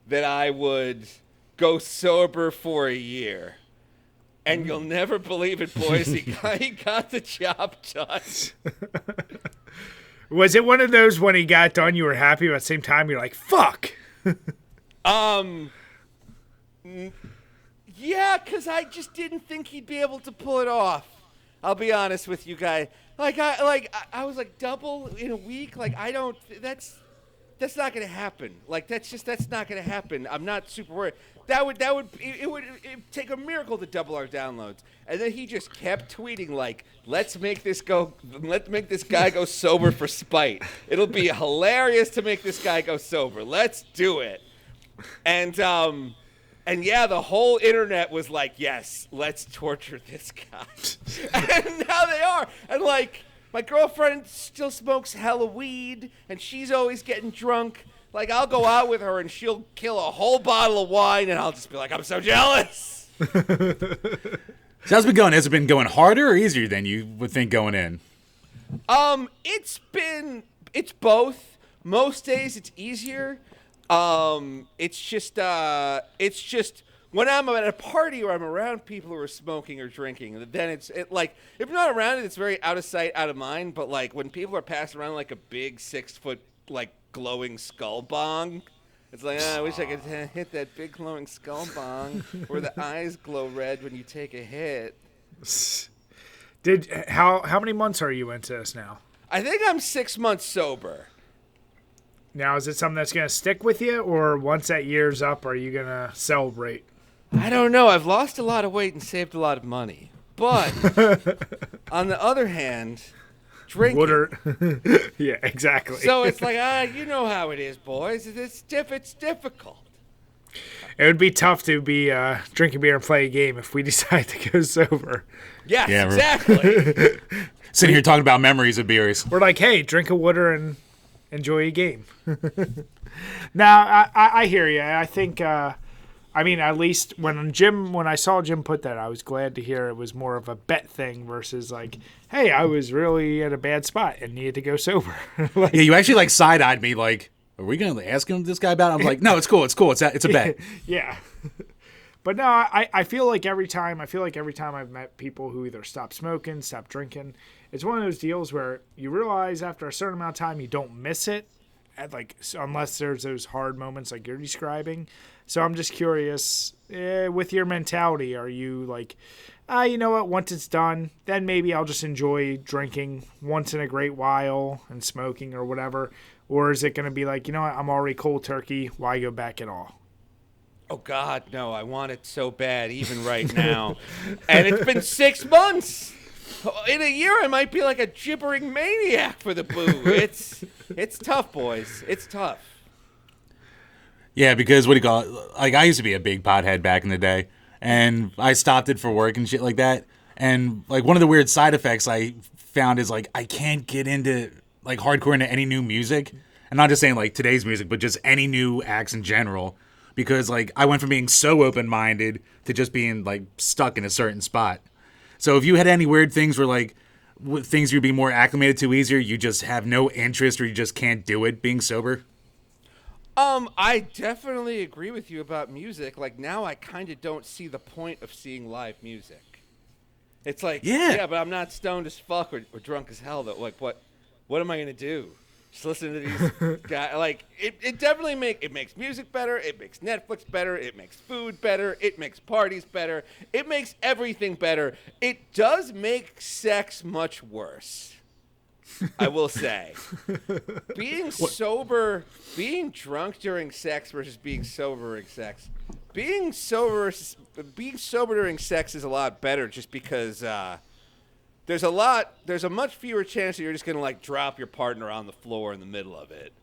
that I would go sober for a year. And you'll never believe it, boys. He got the job done. Was it one of those when he got done, you were happy, but at the same time you're like, fuck? Yeah, because I just didn't think he'd be able to pull it off. I'll be honest with you guys. I was like, double in a week? That's not going to happen. That's not going to happen. I'm not super worried. It would take a miracle to double our downloads. And then he just kept tweeting let's make this guy go sober for spite. It'll be hilarious to make this guy go sober. Let's do it. And yeah, the whole internet was like, yes, let's torture this guy. And now they are. And my girlfriend still smokes hella weed, and she's always getting drunk. I'll go out with her, and she'll kill a whole bottle of wine, and I'll just be like, I'm so jealous. So how's it been going? Has it been going harder or easier than you would think going in? It's both. Most days it's easier. It's just when I'm at a party or I'm around people who are smoking or drinking, then if I'm not around it, it's very out of sight, out of mind. But when people are passing around a big 6-foot glowing skull bong, it's I wish I could hit that big glowing skull bong where the eyes glow red when you take a hit. How many months are you into this now? I think I'm 6 months sober. Now, is it something that's going to stick with you, or once that year's up, are you going to celebrate? I don't know. I've lost a lot of weight and saved a lot of money. But, on the other hand, drinking. Yeah, exactly. So it's you know how it is, boys. It's difficult. It would be tough to be drink a beer and play a game if we decide to go sober. Yes, Yeah, exactly. Sitting here talking about memories of beers. We're like, hey, drink a water and enjoy a game. Now, I hear you. I think, I mean, at least when I saw Jim put that, I was glad to hear it was more of a bet thing versus like, hey, I was really at a bad spot and needed to go sober. Yeah, you actually like side-eyed me like, are we going to ask him this guy about it? I'm like, no, it's cool. It's a bet. Yeah. But no, I feel like every time I've met people who either stop smoking, stop drinking, it's one of those deals where you realize after a certain amount of time you don't miss it, unless there's those hard moments like you're describing. So I'm just curious, with your mentality, are you like, you know what, once it's done, then maybe I'll just enjoy drinking once in a great while and smoking or whatever? Or is it going to be like, you know what, I'm already cold turkey, why go back at all? Oh, God, no, I want it so bad, even right now. And it's been 6 months. In a year, I might be like a gibbering maniac for the boo. It's tough, boys. It's tough. Yeah, because what do you call it? Like, I used to be a big pothead back in the day, and I stopped it for work and shit like that. And, like, one of the weird side effects I found is, like, I can't get into, like, hardcore into any new music. I'm not just saying, like, today's music, but just any new acts in general. Because, like, I went from being so open-minded to just being, like, stuck in a certain spot. So if you had any weird things where, like, things you'd be more acclimated to easier, you just have no interest or you just can't do it being sober? I definitely agree with you about music. Like, now I kind of don't see the point of seeing live music. It's like, yeah, but I'm not stoned as fuck or drunk as hell, though. Like, what am I going to do? Just listen to these guys. Like, it definitely makes music better. It makes Netflix better. It makes food better. It makes parties better. It makes everything better. It does make sex much worse, I will say. Being drunk during sex versus being sober during sex. Being sober during sex is a lot better just because there's a much fewer chance that you're just going to, like, drop your partner on the floor in the middle of it.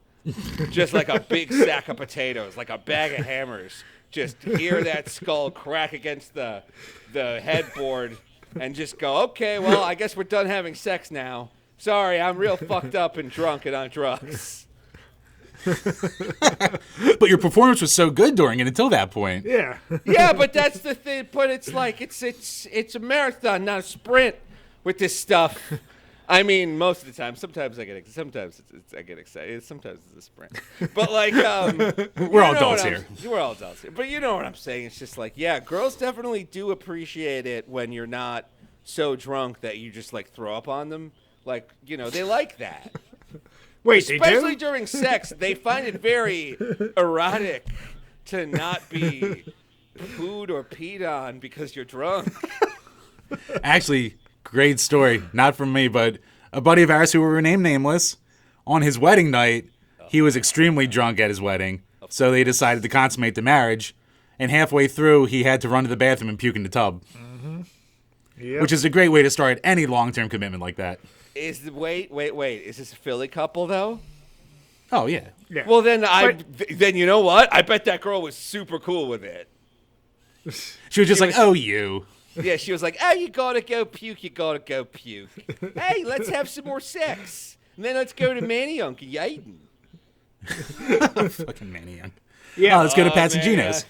Just like a big sack of potatoes, like a bag of hammers. Just hear that skull crack against the headboard and just go, okay, well, I guess we're done having sex now. Sorry, I'm real fucked up and drunk and on drugs. But your performance was so good during it until that point. Yeah. Yeah, but that's the thing. But it's like, it's a marathon, not a sprint. With this stuff, I mean, most of the time. Sometimes I get excited. Sometimes it's a sprint. But like, we're all adults here. We're all adults here. But you know what I'm saying? It's just like, yeah, girls definitely do appreciate it when you're not so drunk that you just like throw up on them. Like, you know, they like that. Wait, especially during sex, they find it very erotic to not be pooed or peed on because you're drunk. Actually. Great story. Not from me, but a buddy of ours who will remain nameless, on his wedding night, he was extremely drunk at his wedding, so they decided to consummate the marriage, and halfway through, he had to run to the bathroom and puke in the tub. Mm-hmm. Yep. Which is a great way to start any long-term commitment like that. Wait. Is this a Philly couple, though? Oh, yeah. Well, then you know what? I bet that girl was super cool with it. She was just like, oh, you. Yeah, she was like, oh, you gotta go puke. Hey, let's have some more sex. And then let's go to Manioc and Yaden. Fucking Manioc. Yeah. Let's go to Pasagenos.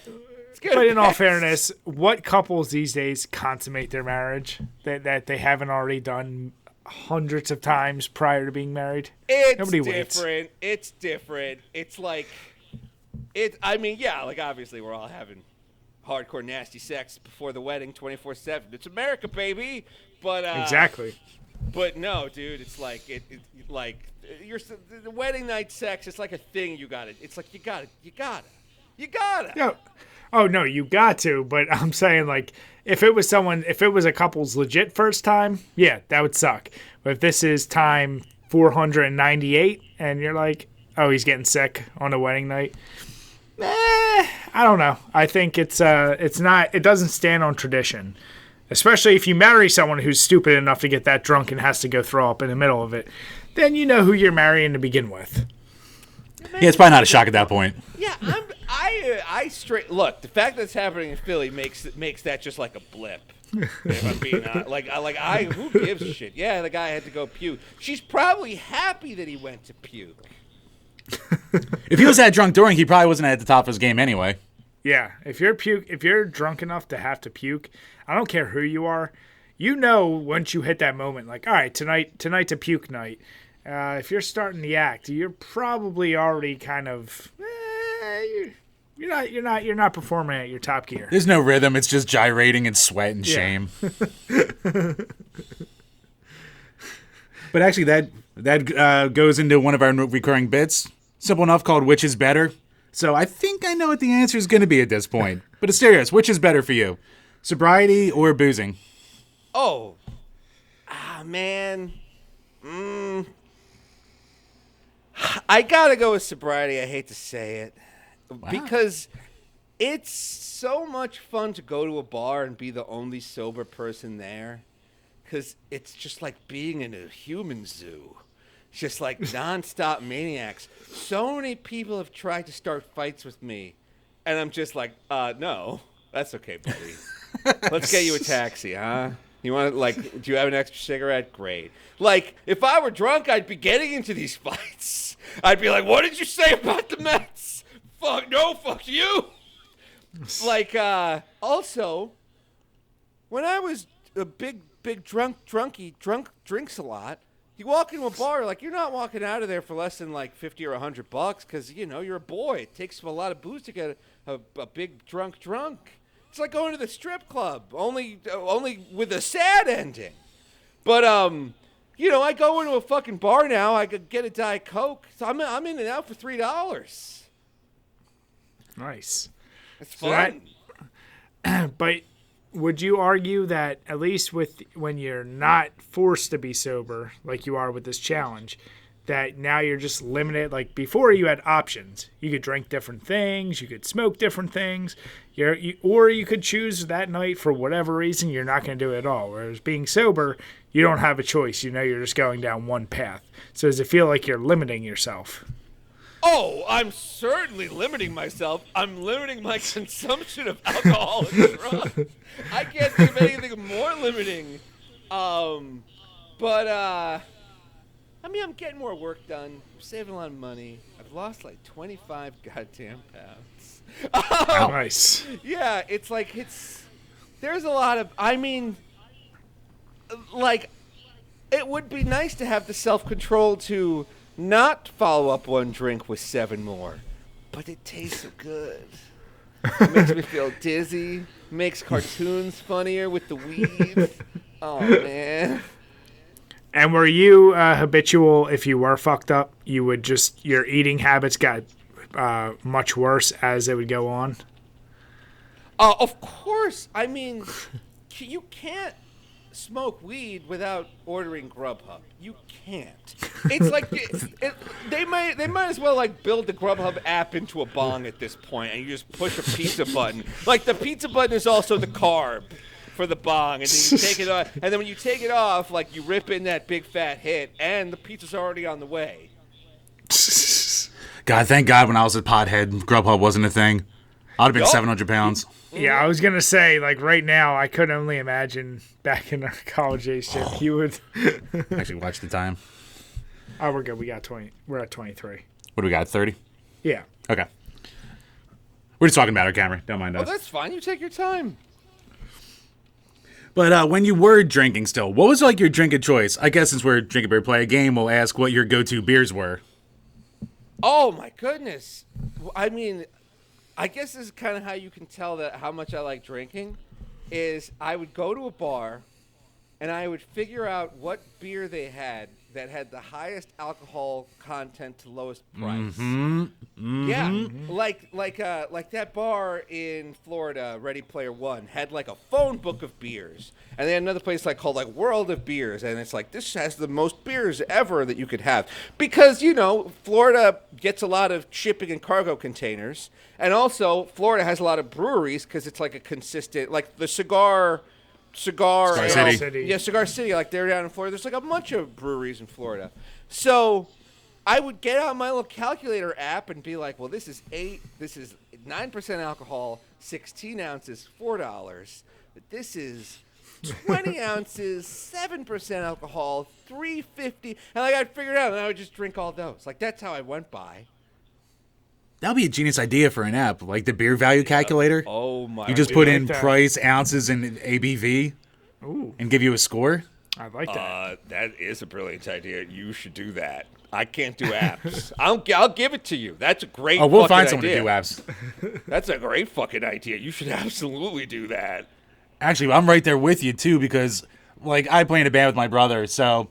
But in all fairness, what couples these days consummate their marriage that they haven't already done hundreds of times prior to being married? Nobody different. Waits. It's different. It's like, I mean, yeah, like obviously we're all having hardcore nasty sex before the wedding 24/7. It's America, baby. But exactly. But no, dude, it's like the wedding night sex. It's like a thing you got to. It's like you gotta. No. Oh no, you got to. But I'm saying, like, if it was a couple's legit first time, yeah, that would suck. But if this is time 498 and you're like, oh, he's getting sick on a wedding night. I don't know. I think it doesn't stand on tradition. Especially if you marry someone who's stupid enough to get that drunk and has to go throw up in the middle of it, then you know who you're marrying to begin with. Yeah, it's probably not a shock at that point. Yeah, I straight look. The fact that it's happening in Philly makes that just like a blip. If I'm being honest. Who gives a shit? Yeah, the guy had to go puke. She's probably happy that he went to puke. If he was that drunk during, he probably wasn't at the top of his game anyway. Yeah, if you're drunk enough to have to puke, I don't care who you are. You know once you hit that moment, like, all right, tonight's a puke night. If you're starting the act, you're probably already kind of you're not performing at your top gear. There's no rhythm. It's just gyrating and sweat and shame. But actually, that goes into one of our recurring bits. Simple enough, called Which is Better. So I think I know what the answer is going to be at this point. But Asterios, which is better for you? Sobriety or boozing? Oh. Man. I gotta go with sobriety. I hate to say it. Wow. Because it's so much fun to go to a bar and be the only sober person there. Because it's just like being in a human zoo. It's just like nonstop maniacs. So many people have tried to start fights with me. And I'm just like, no. That's okay, buddy. Let's get you a taxi, huh? You want to, like, do you have an extra cigarette? Great. Like, if I were drunk, I'd be getting into these fights. I'd be like, what did you say about the Mets? Fuck, no, fuck you. Like, also, when I was a big drunk drinks a lot, you walk into a bar, like, you're not walking out of there for less than, like, $50 or $100 because, you know, you're a boy. It takes a lot of booze to get a big drunk. It's like going to the strip club, only with a sad ending. But, you know, I go into a fucking bar now. I could get a Diet Coke. So I'm in and out for $3. Nice. It's fun. But would you argue that at least when you're not forced to be sober, like you are with this challenge, that now you're just limited? Like before, you had options. You could drink different things. You could smoke different things. Or you could choose that night for whatever reason you're not going to do it at all. Whereas being sober, you don't have a choice. You know you're just going down one path. So does it feel like you're limiting yourself? Oh, I'm certainly limiting myself. I'm limiting my consumption of alcohol and drugs. I can't think of anything more limiting. But I mean, I'm getting more work done. I'm saving a lot of money. I've lost like 25 goddamn pounds. Nice. Yeah, there's a lot of, I mean, like, it would be nice to have the self-control to not follow up one drink with 7 more, but it tastes so good. It makes me feel dizzy, makes cartoons funnier with the weed. Oh, man. And were you habitual if you were fucked up? Your eating habits got much worse as it would go on? Of course. I mean, you can't smoke weed without ordering Grubhub. You can't. It's like they might as well like build the Grubhub app into a bong at this point, and you just push a pizza button. Like the pizza button is also the carb for the bong, and then you take it off, and then when you take it off, like you rip in that big fat hit, and the pizza's already on the way. God, thank God when I was a pothead, Grubhub wasn't a thing. I'd have been 700 pounds. Yeah, I was going to say, like, right now, I could only imagine back in our college age, Chip, you would... Actually, watch the time. Oh, we're good. We're at 23. What do we got, 30? Yeah. Okay. We're just talking about our camera. Don't mind us. Oh, that's fine. You take your time. But when you were drinking still, what was, like, your drink of choice? I guess since we're Drink a Beer, Play a Game, we'll ask what your go-to beers were. Oh, my goodness. I mean... I guess this is kind of how you can tell that how much I like drinking, is I would go to a bar, and I would figure out what beer they had that had the highest alcohol content to lowest price. Yeah, like that bar in Florida, Ready Player One, had like a phone book of beers, and they had another place called like World of Beers, and it's like this has the most beers ever that you could have because you know Florida gets a lot of shipping and cargo containers, and also Florida has a lot of breweries because it's like a consistent like the Cigar City. Yeah, Cigar City, like they're down in Florida. There's like a bunch of breweries in Florida. So I would get out my little calculator app and be like, well, this is 9% alcohol, 16 ounces, $4. But this is 20 ounces, 7% alcohol, $3.50, and I got it figured out, and I would just drink all those. Like, that's how I went by. That would be a genius idea for an app, like the beer value calculator. Oh, my. You just put in that. price, ounces, and ABV, and give you a score. I like that. That is a brilliant idea. You should do that. I can't do apps. I'll give it to you. That's a great. Oh, we'll fucking find someone idea. to do apps. That's a great fucking idea. You should absolutely do that. Actually, I'm right there with you too because, like, I play in a band with my brother, so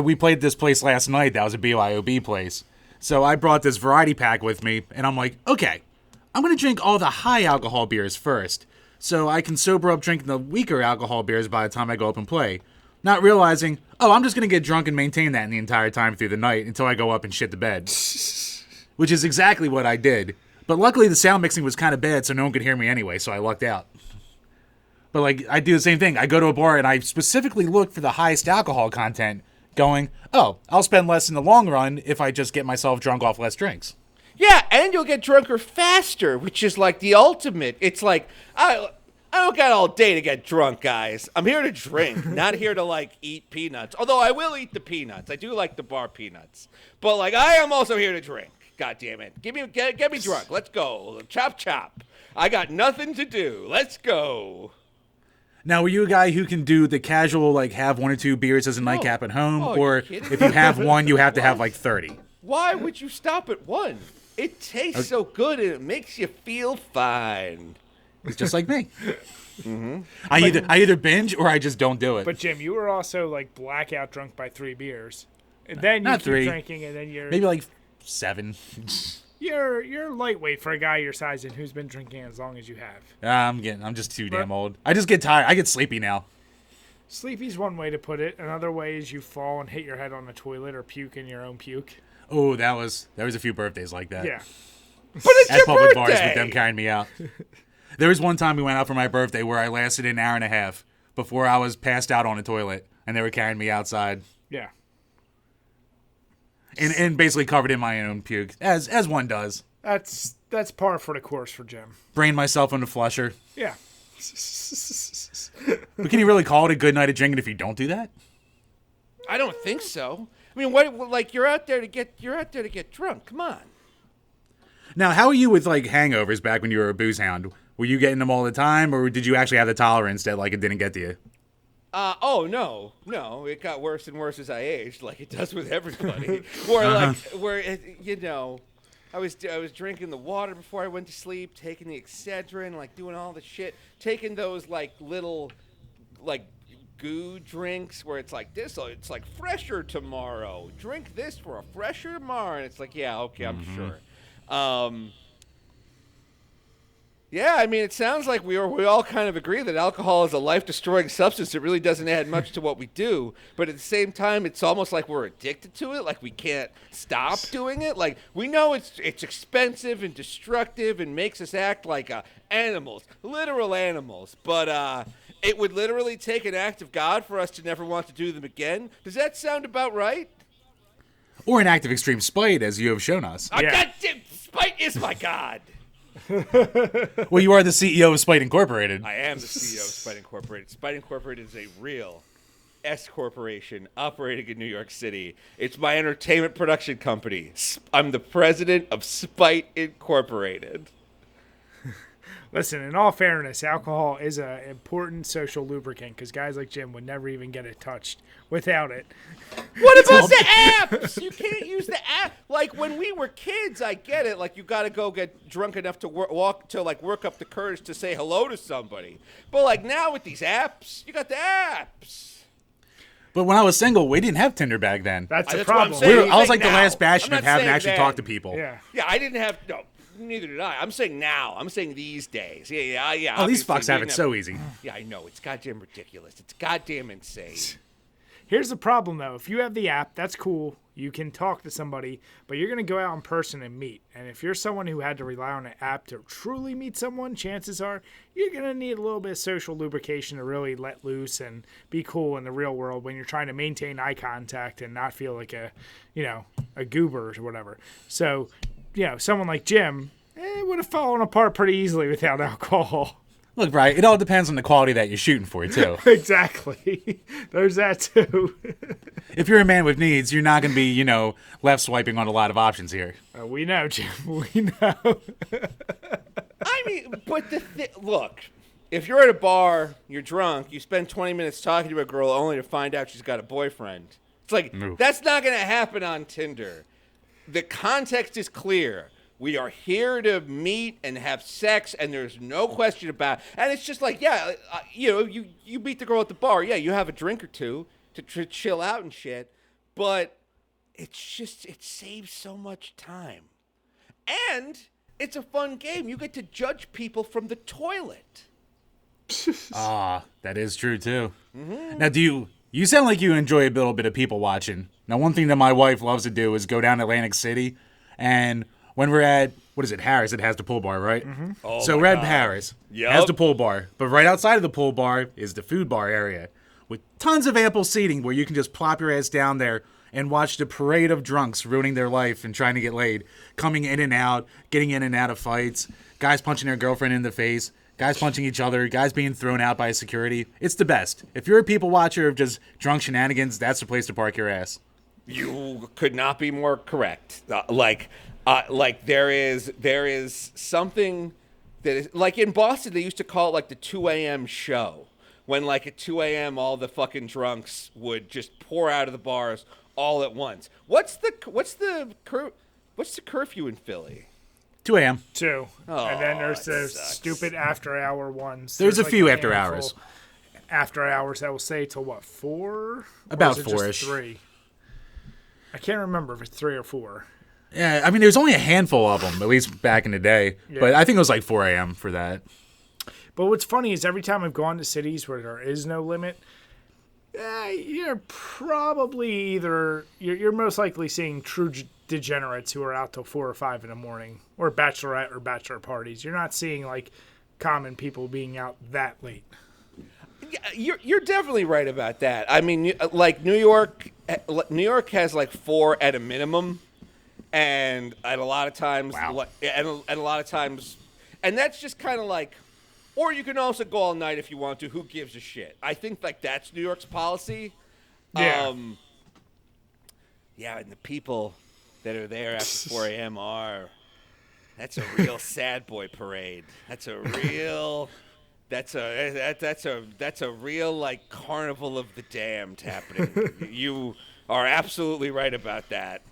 we played this place last night. That was a BYOB place. So I brought this variety pack with me, and I'm like, okay, I'm gonna drink all the high alcohol beers first, so I can sober up drinking the weaker alcohol beers by the time I go up and play. Not realizing, I'm just going to get drunk and maintain that the entire time through the night until I go up and shit the bed. Which is exactly what I did. But luckily the sound mixing was kind of bad, so no one could hear me anyway, so I lucked out. But, like, I do the same thing. I go to a bar and I specifically look for the highest alcohol content, going, I'll spend less in the long run if I just get myself drunk off less drinks. Yeah, and you'll get drunker faster, which is like the ultimate. It's like, I don't got all day to get drunk, guys. I'm here to drink, not here to, like, eat peanuts. Although I will eat the peanuts. I do like the bar peanuts. But, like, I am also here to drink. God damn it. Get me drunk. Let's go. Chop, chop. I got nothing to do. Let's go. Now, were you a guy who can do the casual, like, have 1 or 2 beers as a nightcap at home? Or if you have one, you have to have, like, 30? Why would you stop at 1? It tastes so good and it makes you feel fine. It's just like me. I either binge or I just don't do it. But Jim, you were also like blackout drunk by 3 beers, and then you Not keep 3. drinking, and then you're Maybe like 7. you're lightweight for a guy your size and who's been drinking as long as you have. I'm just too damn old. I just get tired. I get sleepy now. Sleepy's one way to put it. Another way is you fall and hit your head on the toilet or puke in your own puke. Oh, there was a few birthdays like that. Yeah. But it's At your public birthday. bars with them carrying me out. There was one time we went out for my birthday where I lasted an hour and a half before I was passed out on a toilet, and they were carrying me outside. Yeah. And basically covered in my own puke, as one does. That's par for the course for Jim. Brained myself on the flusher. Yeah. But can you really call it a good night of drinking if you don't do that? I don't think so. I mean, what? Like you're out there to get drunk. Come on. Now, how are you with like hangovers back when you were a booze hound? Were you getting them all the time, or did you actually have the tolerance that like it didn't get to you? Oh no, it got worse and worse as I aged, like it does with everybody. I was drinking the water before I went to sleep, taking the Excedrin, like doing all the shit, taking those like little like goo drinks where it's like this, it's like fresher tomorrow. Drink this for a fresher tomorrow, and it's like yeah, okay, I'm sure. Yeah, I mean, it sounds like we all kind of agree that alcohol is a life-destroying substance. It really doesn't add much to what we do, but at the same time, it's almost like we're addicted to it. Like we can't stop doing it. Like we know it's expensive and destructive and makes us act like animals, literal animals. But it would literally take an act of God for us to never want to do them again. Does that sound about right? Or an act of extreme spite, as you have shown us. Yeah. Spite is my God. Well, you are the CEO of Spite Incorporated. I am the CEO of Spite Incorporated. Spite Incorporated is a real S corporation operating in New York City. It's my entertainment production company. I'm the president of Spite Incorporated. Listen, in all fairness, alcohol is an important social lubricant because guys like Jim would never even get it touched without it. What about the apps? You can't use the app. Like when we were kids, I get it. Like you got to go get drunk enough to work up the courage to say hello to somebody. But like now with these apps, you got the apps. But when I was single, we didn't have Tinder back then. That's the That's what I'm problem. saying. I was like now. the last bastion I'm of not having to saying actually then. talk to people. Yeah. Yeah, I didn't have no. Neither did I. I'm saying now. I'm saying these days. Yeah. Oh, these obviously, fucks have we it never- so easy. Yeah, I know. It's goddamn ridiculous. It's goddamn insane. Here's the problem, though. If you have the app, that's cool. You can talk to somebody, but you're going to go out in person and meet. And if you're someone who had to rely on an app to truly meet someone, chances are you're going to need a little bit of social lubrication to really let loose and be cool in the real world when you're trying to maintain eye contact and not feel like a goober or whatever. So, someone like Jim, it would have fallen apart pretty easily without alcohol. Look, Brian, it all depends on the quality that you're shooting for, too. Exactly. There's that too. If you're a man with needs, you're not going to be, left swiping on a lot of options here. We know, Jim. We know. I mean, but look, if you're at a bar, you're drunk, you spend 20 minutes talking to a girl only to find out she's got a boyfriend. It's like, that's not going to happen on Tinder. The context is clear. We are here to meet and have sex, and there's no question about it. And it's just like, you meet the girl at the bar. Yeah, you have a drink or two to chill out and shit. But it saves so much time. And it's a fun game. You get to judge people from the toilet. That is true, too. Mm-hmm. Now, you sound like you enjoy a little bit of people watching. Now, one thing that my wife loves to do is go down to Atlantic City, and when we're at, Harris, it has the pool bar, right? Mm-hmm. Oh, so we're at Harris. Yep. Has the pool bar. But right outside of the pool bar is the food bar area with tons of ample seating where you can just plop your ass down there and watch the parade of drunks ruining their life and trying to get laid, coming in and out, getting in and out of fights, guys punching their girlfriend in the face, guys punching each other, guys being thrown out by security. It's the best. If you're a people watcher of just drunk shenanigans, that's the place to park your ass. You could not be more correct. There is something that is like in Boston. They used to call it like the 2 a.m. show, when like at 2 a.m. all the fucking drunks would just pour out of the bars all at once. What's the curfew in Philly? 2 a.m. 2. And then there's the stupid after-hour ones. There's a like few a after handful hours. After hours that will say till what, 4? About or is it just 4-ish. 3? I can't remember if it's 3 or 4. Yeah, I mean, there's only a handful of them, at least back in the day. Yeah. But I think it was like 4 a.m. for that. But what's funny is every time I've gone to cities where there is no limit, you're probably you're most likely seeing true degenerates who are out till 4 or 5 in the morning, or bachelorette or bachelor parties. You're not seeing like common people being out that late. Yeah, you're definitely right about that. I mean, like New York has like 4 at a minimum, and at a lot of times, and a lot of times, and that's just kind of like. Or you can also go all night if you want to. Who gives a shit? I think like that's New York's policy. Yeah. And the people that are there after 4 a.m. that's a real sad boy parade. That's a real like carnival of the damned happening. You are absolutely right about that.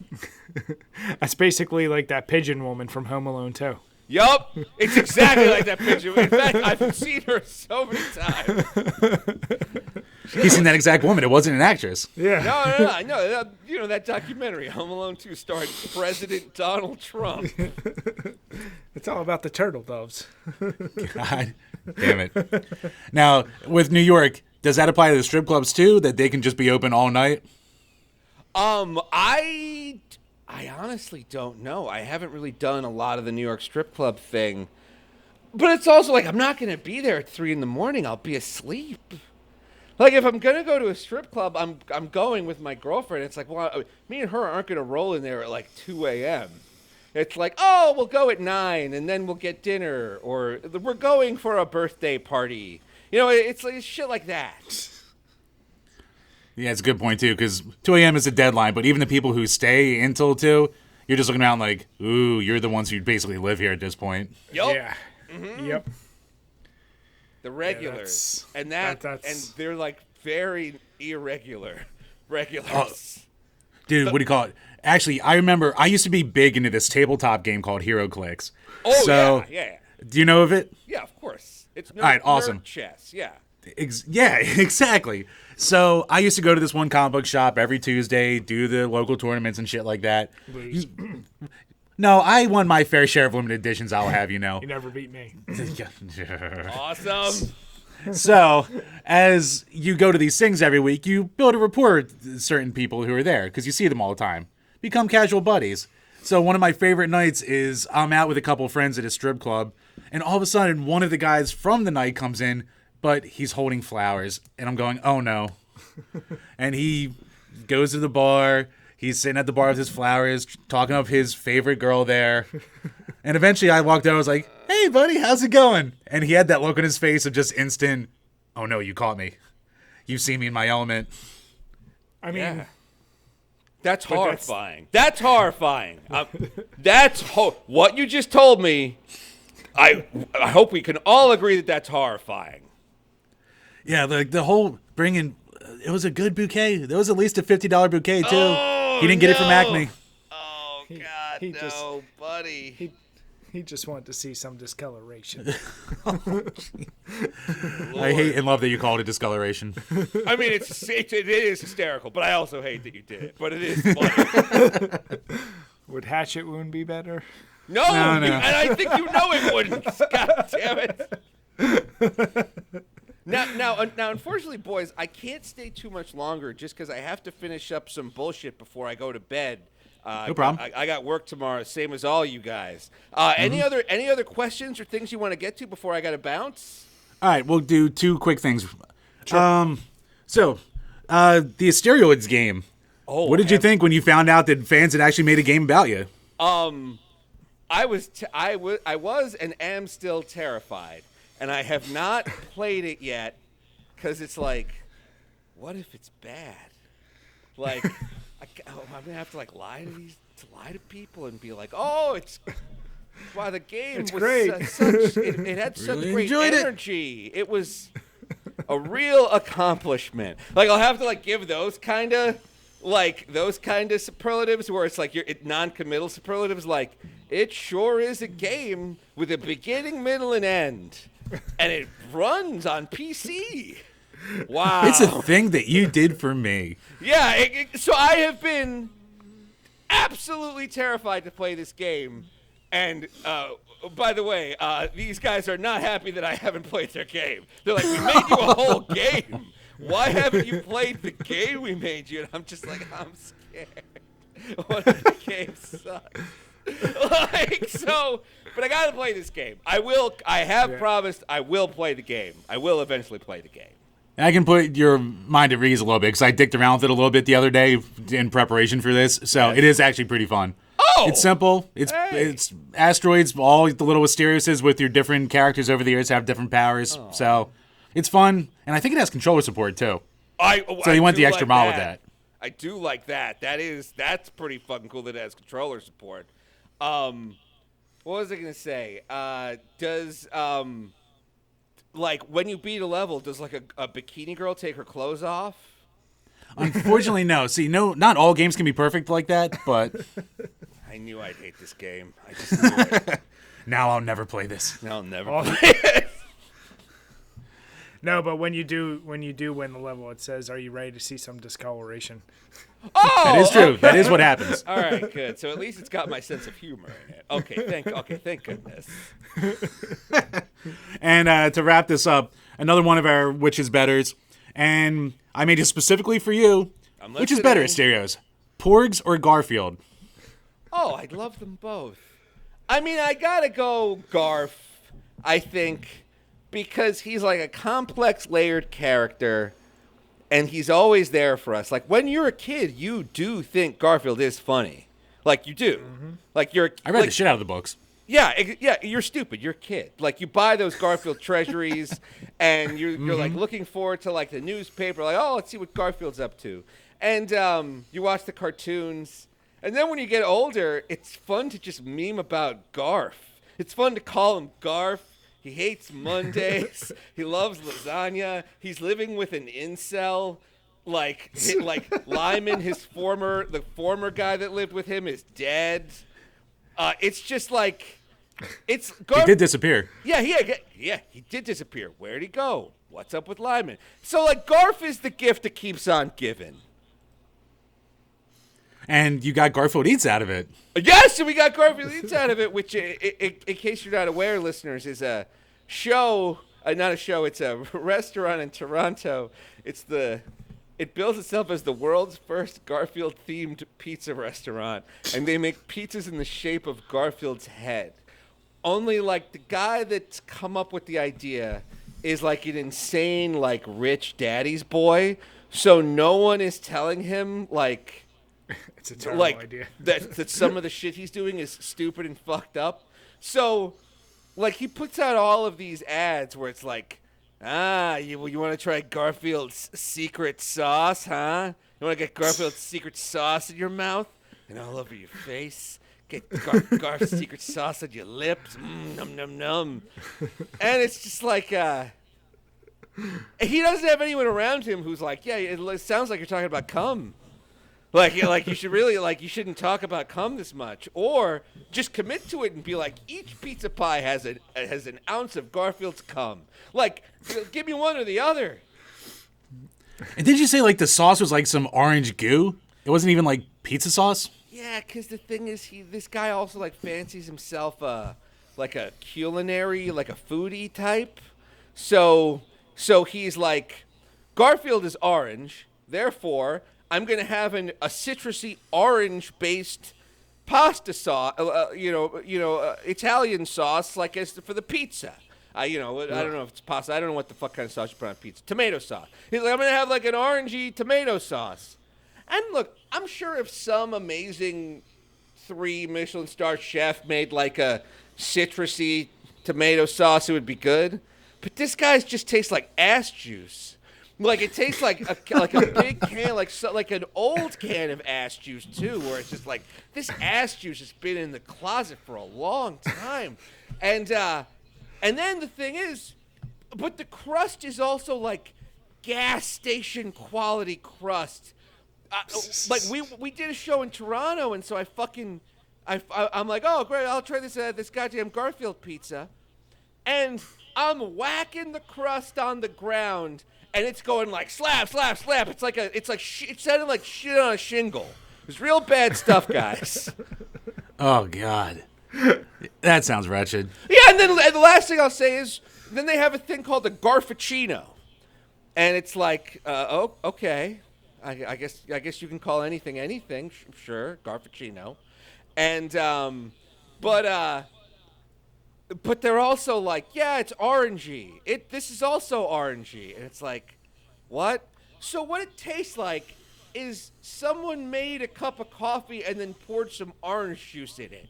That's basically like that pigeon woman from Home Alone 2. Yup, it's exactly like that picture. In fact, I've seen her so many times. He's seen that exact woman. It wasn't an actress. Yeah. No, I know. You know that documentary, Home Alone 2, starred President Donald Trump. It's all about the turtle doves. God damn it. Now, with New York, does that apply to the strip clubs too, that they can just be open all night? I honestly don't know. I haven't really done a lot of the New York strip club thing. But it's also like I'm not going to be there at 3 a.m. I'll be asleep. Like if I'm going to go to a strip club, I'm going with my girlfriend. It's like, well, me and her aren't going to roll in there at like 2 a.m. It's like, oh, we'll go at 9 and then we'll get dinner, or we're going for a birthday party. You know, it's like shit like that. Yeah, it's a good point, too, because 2 a.m. is a deadline, but even the people who stay until 2, you're just looking around like, ooh, you're the ones who basically live here at this point. Yep. Yeah. Mm-hmm. Yep. The regulars. And they're like very irregular regulars. Dude, what do you call it? Actually, I remember I used to be big into this tabletop game called Hero Clicks. Oh, yeah. Do you know of it? Yeah, of course. It's all right, awesome. Nerd chess, yeah. Yeah, exactly. So I used to go to this one comic book shop every Tuesday, do the local tournaments and shit like that. No, I won my fair share of limited editions, I'll have you know. You never beat me. Awesome. So, as you go to these things every week, you build a rapport with certain people who are there because you see them all the time. Become casual buddies. So one of my favorite nights is I'm out with a couple of friends at a strip club, and all of a sudden one of the guys from the night comes in, but he's holding flowers, and I'm going, oh no. And he goes to the bar. He's sitting at the bar with his flowers, talking of his favorite girl there. And eventually I walked out. I was like, hey, hey, buddy, how's it going? And he had that look on his face of just instant, oh, no, you caught me. You see me in my element. I mean, Yeah. That's horrifying. That's horrifying. What you just told me. I hope we can all agree that that's horrifying. Yeah, the whole bringing, it was a good bouquet. There was at least a $50 bouquet, too. Oh, he didn't get it from Acme. Oh, God, he no, just- buddy. he just wanted to see some discoloration. I hate and love that you called it discoloration. I mean, it is hysterical, but I also hate that you did it. But it is funny. Would hatchet wound be better? No, No. and I think you know it wouldn't. God damn it. Now, unfortunately, boys, I can't stay too much longer just because I have to finish up some bullshit before I go to bed. No problem. I got work tomorrow, same as all you guys. Any other questions or things you want to get to before I got to bounce? All right, we'll do two quick things. Sure. The Asterios game. Oh, What did you think when you found out that fans had actually made a game about you? I was and am still terrified, and I have not played it yet because it's like, what if it's bad? Like, I'm gonna have to lie to people and be like, oh, it's the game It's was great. It had such Really great enjoyed it. energy. It was a real accomplishment. Like, I'll have to give those kind of superlatives where it's like non-committal superlatives. Like, it sure is a game with a beginning, middle, and end, and it runs on PC. Wow, It's a thing that you did for me. yeah. So I have been absolutely terrified to play this game, and by the way, these guys are not happy that I haven't played their game. They're like, we made you a whole game. Why haven't you played the game we made you? And I'm just like, I'm scared. What if the game sucks? But I gotta play this game. I have promised I will play the game. I will eventually play the game. And I can put your mind at ease a little bit because I dicked around with it a little bit the other day in preparation for this. So it is actually pretty fun. Oh! It's simple. It's asteroids, all the little Asterios with your different characters over the years have different powers. Oh. So it's fun. And I think it has controller support too. So you went the extra mile with that. I do like that. That's pretty fucking cool that it has controller support. What was I gonna say? Does when you beat a level, does a bikini girl take her clothes off? Unfortunately, no. See, not all games can be perfect like that, but I knew I'd hate this game. I just knew it. now I'll never play this. I'll never Oh. play it. No, but when you do win the level, it says, "Are you ready to see some discoloration?" Oh, That is true. That is what happens. All right, good. So at least it's got my sense of humor in it. Okay, thank goodness. And to wrap this up, another one of our which is betters, and I made it specifically for you. I'm Which is better, listening. Asterios? Porgs or Garfield? Oh, I love them both. I mean, I gotta go Garf, I think, because he's like a complex, layered character, and he's always there for us. Like, when you're a kid, you do think Garfield is funny. Like, you do. Like, I read the shit out of the books. Yeah, you're stupid. You're a kid. Like, you buy those Garfield treasuries, and you're like looking forward to the newspaper. Like, oh, let's see what Garfield's up to. And you watch the cartoons, and then when you get older, it's fun to just meme about Garf. It's fun to call him Garf. He hates Mondays. He loves lasagna. He's living with an incel. Like Lyman, the former guy that lived with him, is dead. It's just it's Garf. He did disappear. Yeah, he did disappear. Where'd he go? What's up with Lyman? So Garf is the gift that keeps on giving. And you got Garfield Eats out of it. Yes, and we got Garfield Eats out of it, which, in case you're not aware, listeners, is a show. Not a show. It's a restaurant in Toronto. It bills itself as the world's first Garfield-themed pizza restaurant, and they make pizzas in the shape of Garfield's head. Only the guy that's come up with the idea is an insane rich daddy's boy, so no one is telling him It's a terrible idea. that some of the shit he's doing is stupid and fucked up. So like he puts out all of these ads where it's like, you want to try Garfield's secret sauce, huh? You want to get Garfield's secret sauce in your mouth and all over your face? Get Garf's secret sauce on your lips. Num, num, num. And it's just like, he doesn't have anyone around him who's like, yeah, it sounds like you're talking about cum. Like you should really, you shouldn't talk about cum this much. Or just commit to it and be like, each pizza pie has an ounce of Garfield's cum. Like, give me one or the other. And did you say, like, the sauce was like some orange goo? It wasn't even, like, pizza sauce? Yeah, because the thing is, this guy also, like, fancies himself like a culinary, like a foodie type. So he's like, Garfield is orange, therefore I'm going to have a citrusy orange-based pasta sauce, Italian sauce, like as for the pizza. I don't know if it's pasta. I don't know what the fuck kind of sauce you put on pizza. Tomato sauce. He's like, I'm going to have like an orangey tomato sauce. And look, I'm sure if some amazing 3 Michelin star chef made like a citrusy tomato sauce, it would be good. But this guy's just tastes like ass juice. Like it tastes like a big can, like an old can of ass juice too, where it's just like this ass juice has been in the closet for a long time, and then the thing is, but the crust is also like gas station quality crust. Like we did a show in Toronto, and so I'm like, oh great, I'll try this goddamn Garfield pizza, and I'm whacking the crust on the ground, and it's going like slap, slap, slap. It's it sounded like shit on a shingle. It was real bad stuff, guys. Oh God, that sounds wretched. Yeah, and the last thing I'll say is, then they have a thing called the Garfuccino, and it's like, oh, okay. I guess you can call anything. Sure, Garfuccino, and but they're also like, yeah, it's orangey. This is also orangey, and it's like, what? So what it tastes like is someone made a cup of coffee and then poured some orange juice in it.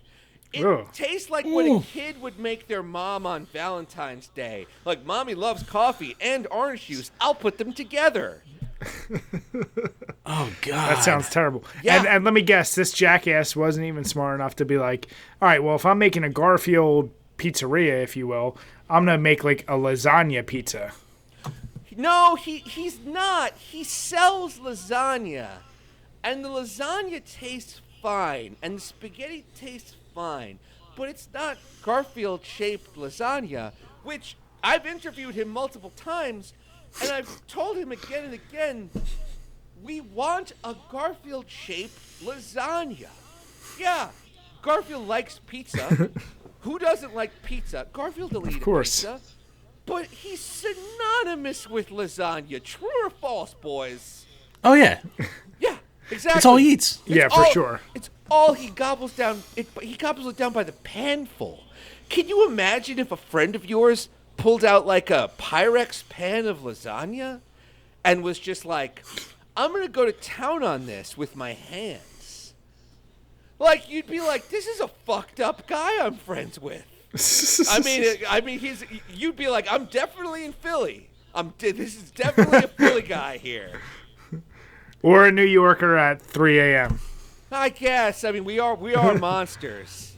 It tastes like what a kid would make their mom on Valentine's Day. Like, mommy loves coffee and orange juice. I'll put them together. Oh God, that sounds terrible. Yeah. And let me guess, this jackass wasn't even smart enough to be like, all right, well, if I'm making a Garfield pizzeria, if you will, I'm gonna make like a lasagna pizza. No, he's not. He sells lasagna, and the lasagna tastes fine, and the spaghetti tastes fine, but it's not Garfield-shaped lasagna, which I've interviewed him multiple times, and I've told him again and again, we want a Garfield-shaped lasagna. Yeah, Garfield likes pizza. Who doesn't like pizza? Garfield will eat pizza. But he's synonymous with lasagna. True or false, boys? Oh yeah. Yeah, exactly. That's all he eats. Yeah, for sure. It's all he gobbles down. He gobbles it down by the panful. Can you imagine if a friend of yours pulled out like a Pyrex pan of lasagna and was just like, I'm going to go to town on this with my hands? Like, you'd be like, this is a fucked up guy I'm friends with. You'd be like, I'm definitely in Philly. This is definitely a Philly guy here. Or a New Yorker at 3 a.m. I guess. I mean, we are monsters.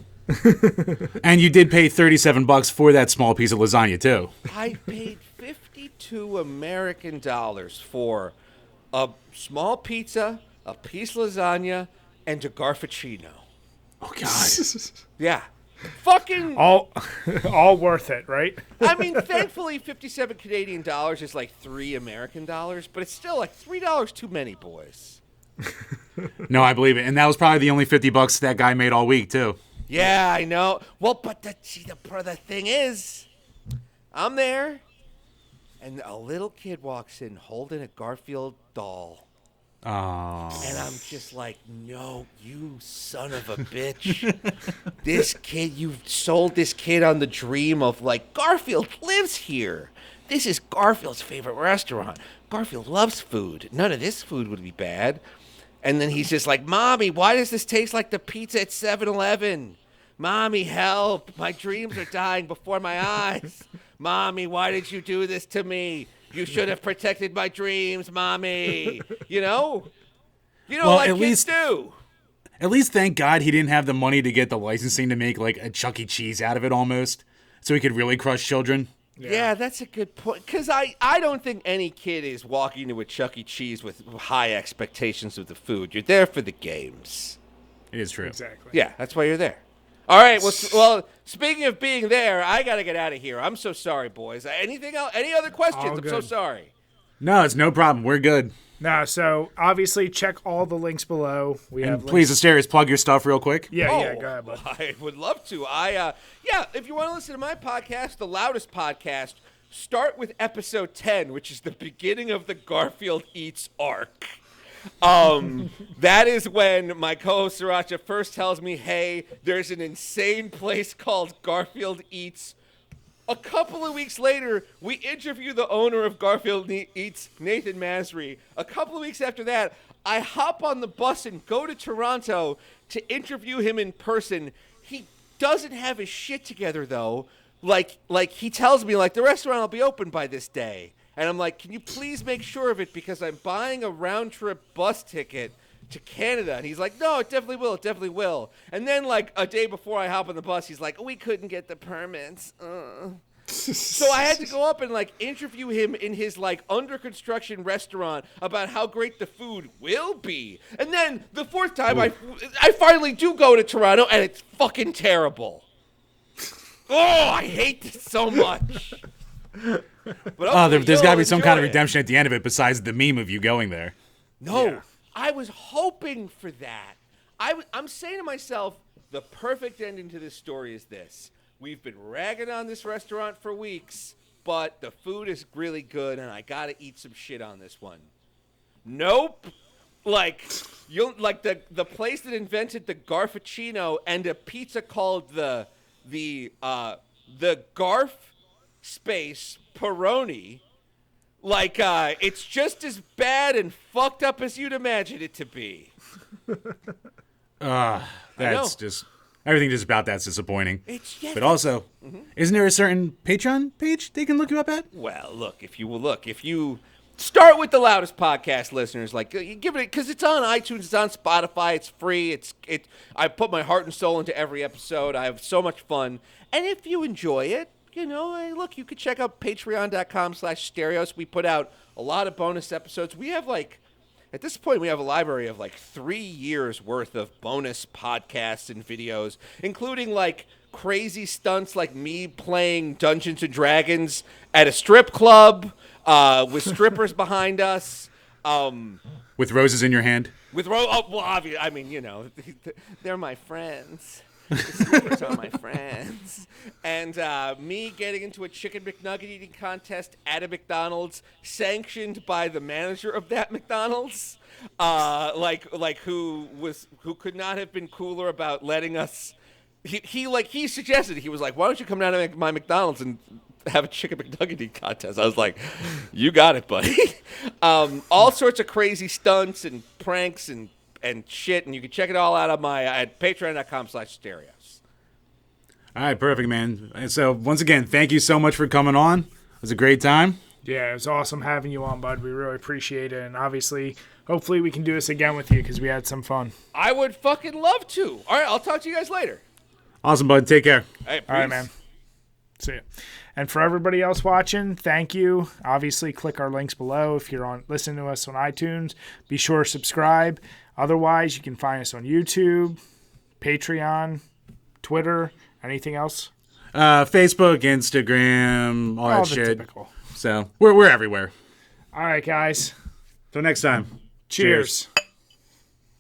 And you did pay $37 for that small piece of lasagna too. I paid 52 American dollars for a small pizza, a piece of lasagna, and a Garfuccino. Oh God. Yeah. Fucking all worth it, right? I mean, thankfully 57 Canadian dollars is like $3 American dollars, but it's still like $3 too many, boys. No, I believe it. And that was probably the only $50 that guy made all week too. Yeah, I know. Well, but the thing is, I'm there, and a little kid walks in holding a Garfield doll. Oh. And I'm just like, no, you son of a bitch. This kid, you've sold this kid on the dream of like, Garfield lives here. This is Garfield's favorite restaurant. Garfield loves food. None of this food would be bad. And then he's just like, Mommy, why does this taste like the pizza at 7-Eleven? Mommy, help. My dreams are dying before my eyes. Mommy, why did you do this to me? You should have protected my dreams, Mommy. You know? You know, Well, like at kids least- do. At least thank God he didn't have the money to get the licensing to make like a Chuck E. Cheese out of it almost, so he could really crush children. Yeah, that's a good point. Because I don't think any kid is walking to a Chuck E. Cheese with high expectations of the food. You're there for the games. It is true. Exactly. Yeah, that's why you're there. All right. Well, speaking of being there, I got to get out of here. I'm so sorry, boys. Anything else? Any other questions? All I'm so good. sorry. No, it's no problem. We're good. No, so obviously check all the links below. We have And please, Asterios, plug your stuff real quick. Yeah, go ahead, bud. I would love to. If you want to listen to my podcast, the loudest podcast, start with episode 10, which is the beginning of the Garfield Eats arc. That is when my co-host Sriracha first tells me, hey, there's an insane place called Garfield Eats. A couple of weeks later, we interview the owner of Garfield Eats, Nathan Masry. A couple of weeks after that, I hop on the bus and go to Toronto to interview him in person. He doesn't have his shit together, though. Like he tells me, like, the restaurant will be open by this day. And I'm like, can you please make sure of it because I'm buying a round-trip bus ticket to Canada. And he's like, no, it definitely will. It definitely will. And then, like, a day before I hop on the bus, he's like, we couldn't get the permits. So I had to go up and, like, interview him in his, like, under-construction restaurant about how great the food will be. And then the fourth time, I finally do go to Toronto, and it's fucking terrible. Oh, I hate this so much. But There's got to be some kind of enjoy it. redemption at the end of it besides the meme of you going there. No, Yeah. I was hoping for that. I'm saying to myself, the perfect ending to this story is this. We've been ragging on this restaurant for weeks, but the food is really good, and I got to eat some shit on this one. Nope. Like, the place that invented the Garfuccino and a pizza called the Garf space Peroni. Like, it's just as bad and fucked up as you'd imagine it to be. That's just everything just about that's disappointing. But also, isn't there a certain Patreon page they can look you up at? Well, if you start with the loudest podcast listeners, like you give it because it's on iTunes, it's on Spotify, it's free. I put my heart and soul into every episode. I have so much fun, and if you enjoy it, you know, hey, look, you could check out patreon.com/stereos. We put out a lot of bonus episodes. We have at this point, we have a library of 3 years worth of bonus podcasts and videos, including crazy stunts like me playing Dungeons and Dragons at a strip club with strippers behind us. With roses in your hand? Obviously, I mean, you know, they're my friends. The strippers are my friends. And me getting into a chicken McNugget eating contest at a McDonald's, sanctioned by the manager of that McDonald's, who could not have been cooler about letting us. He suggested, he was like, why don't you come down to my McDonald's and have a chicken McNugget eating contest? I was like, you got it, buddy. All sorts of crazy stunts and pranks and shit, and you can check it all out on at patreon.com/stereos. All right, perfect, man. And so, once again, thank you so much for coming on. It was a great time. Yeah, it was awesome having you on, bud. We really appreciate it. And obviously, hopefully we can do this again with you because we had some fun. I would fucking love to. All right, I'll talk to you guys later. Awesome, bud. Take care. All right, man. See ya. And for everybody else watching, thank you. Obviously, click our links below. If you're listening to us on iTunes, be sure to subscribe. Otherwise, you can find us on YouTube, Patreon, Twitter, anything else? Facebook, Instagram, all that the shit. typical. So we're everywhere. All right, guys. Till next time. Cheers.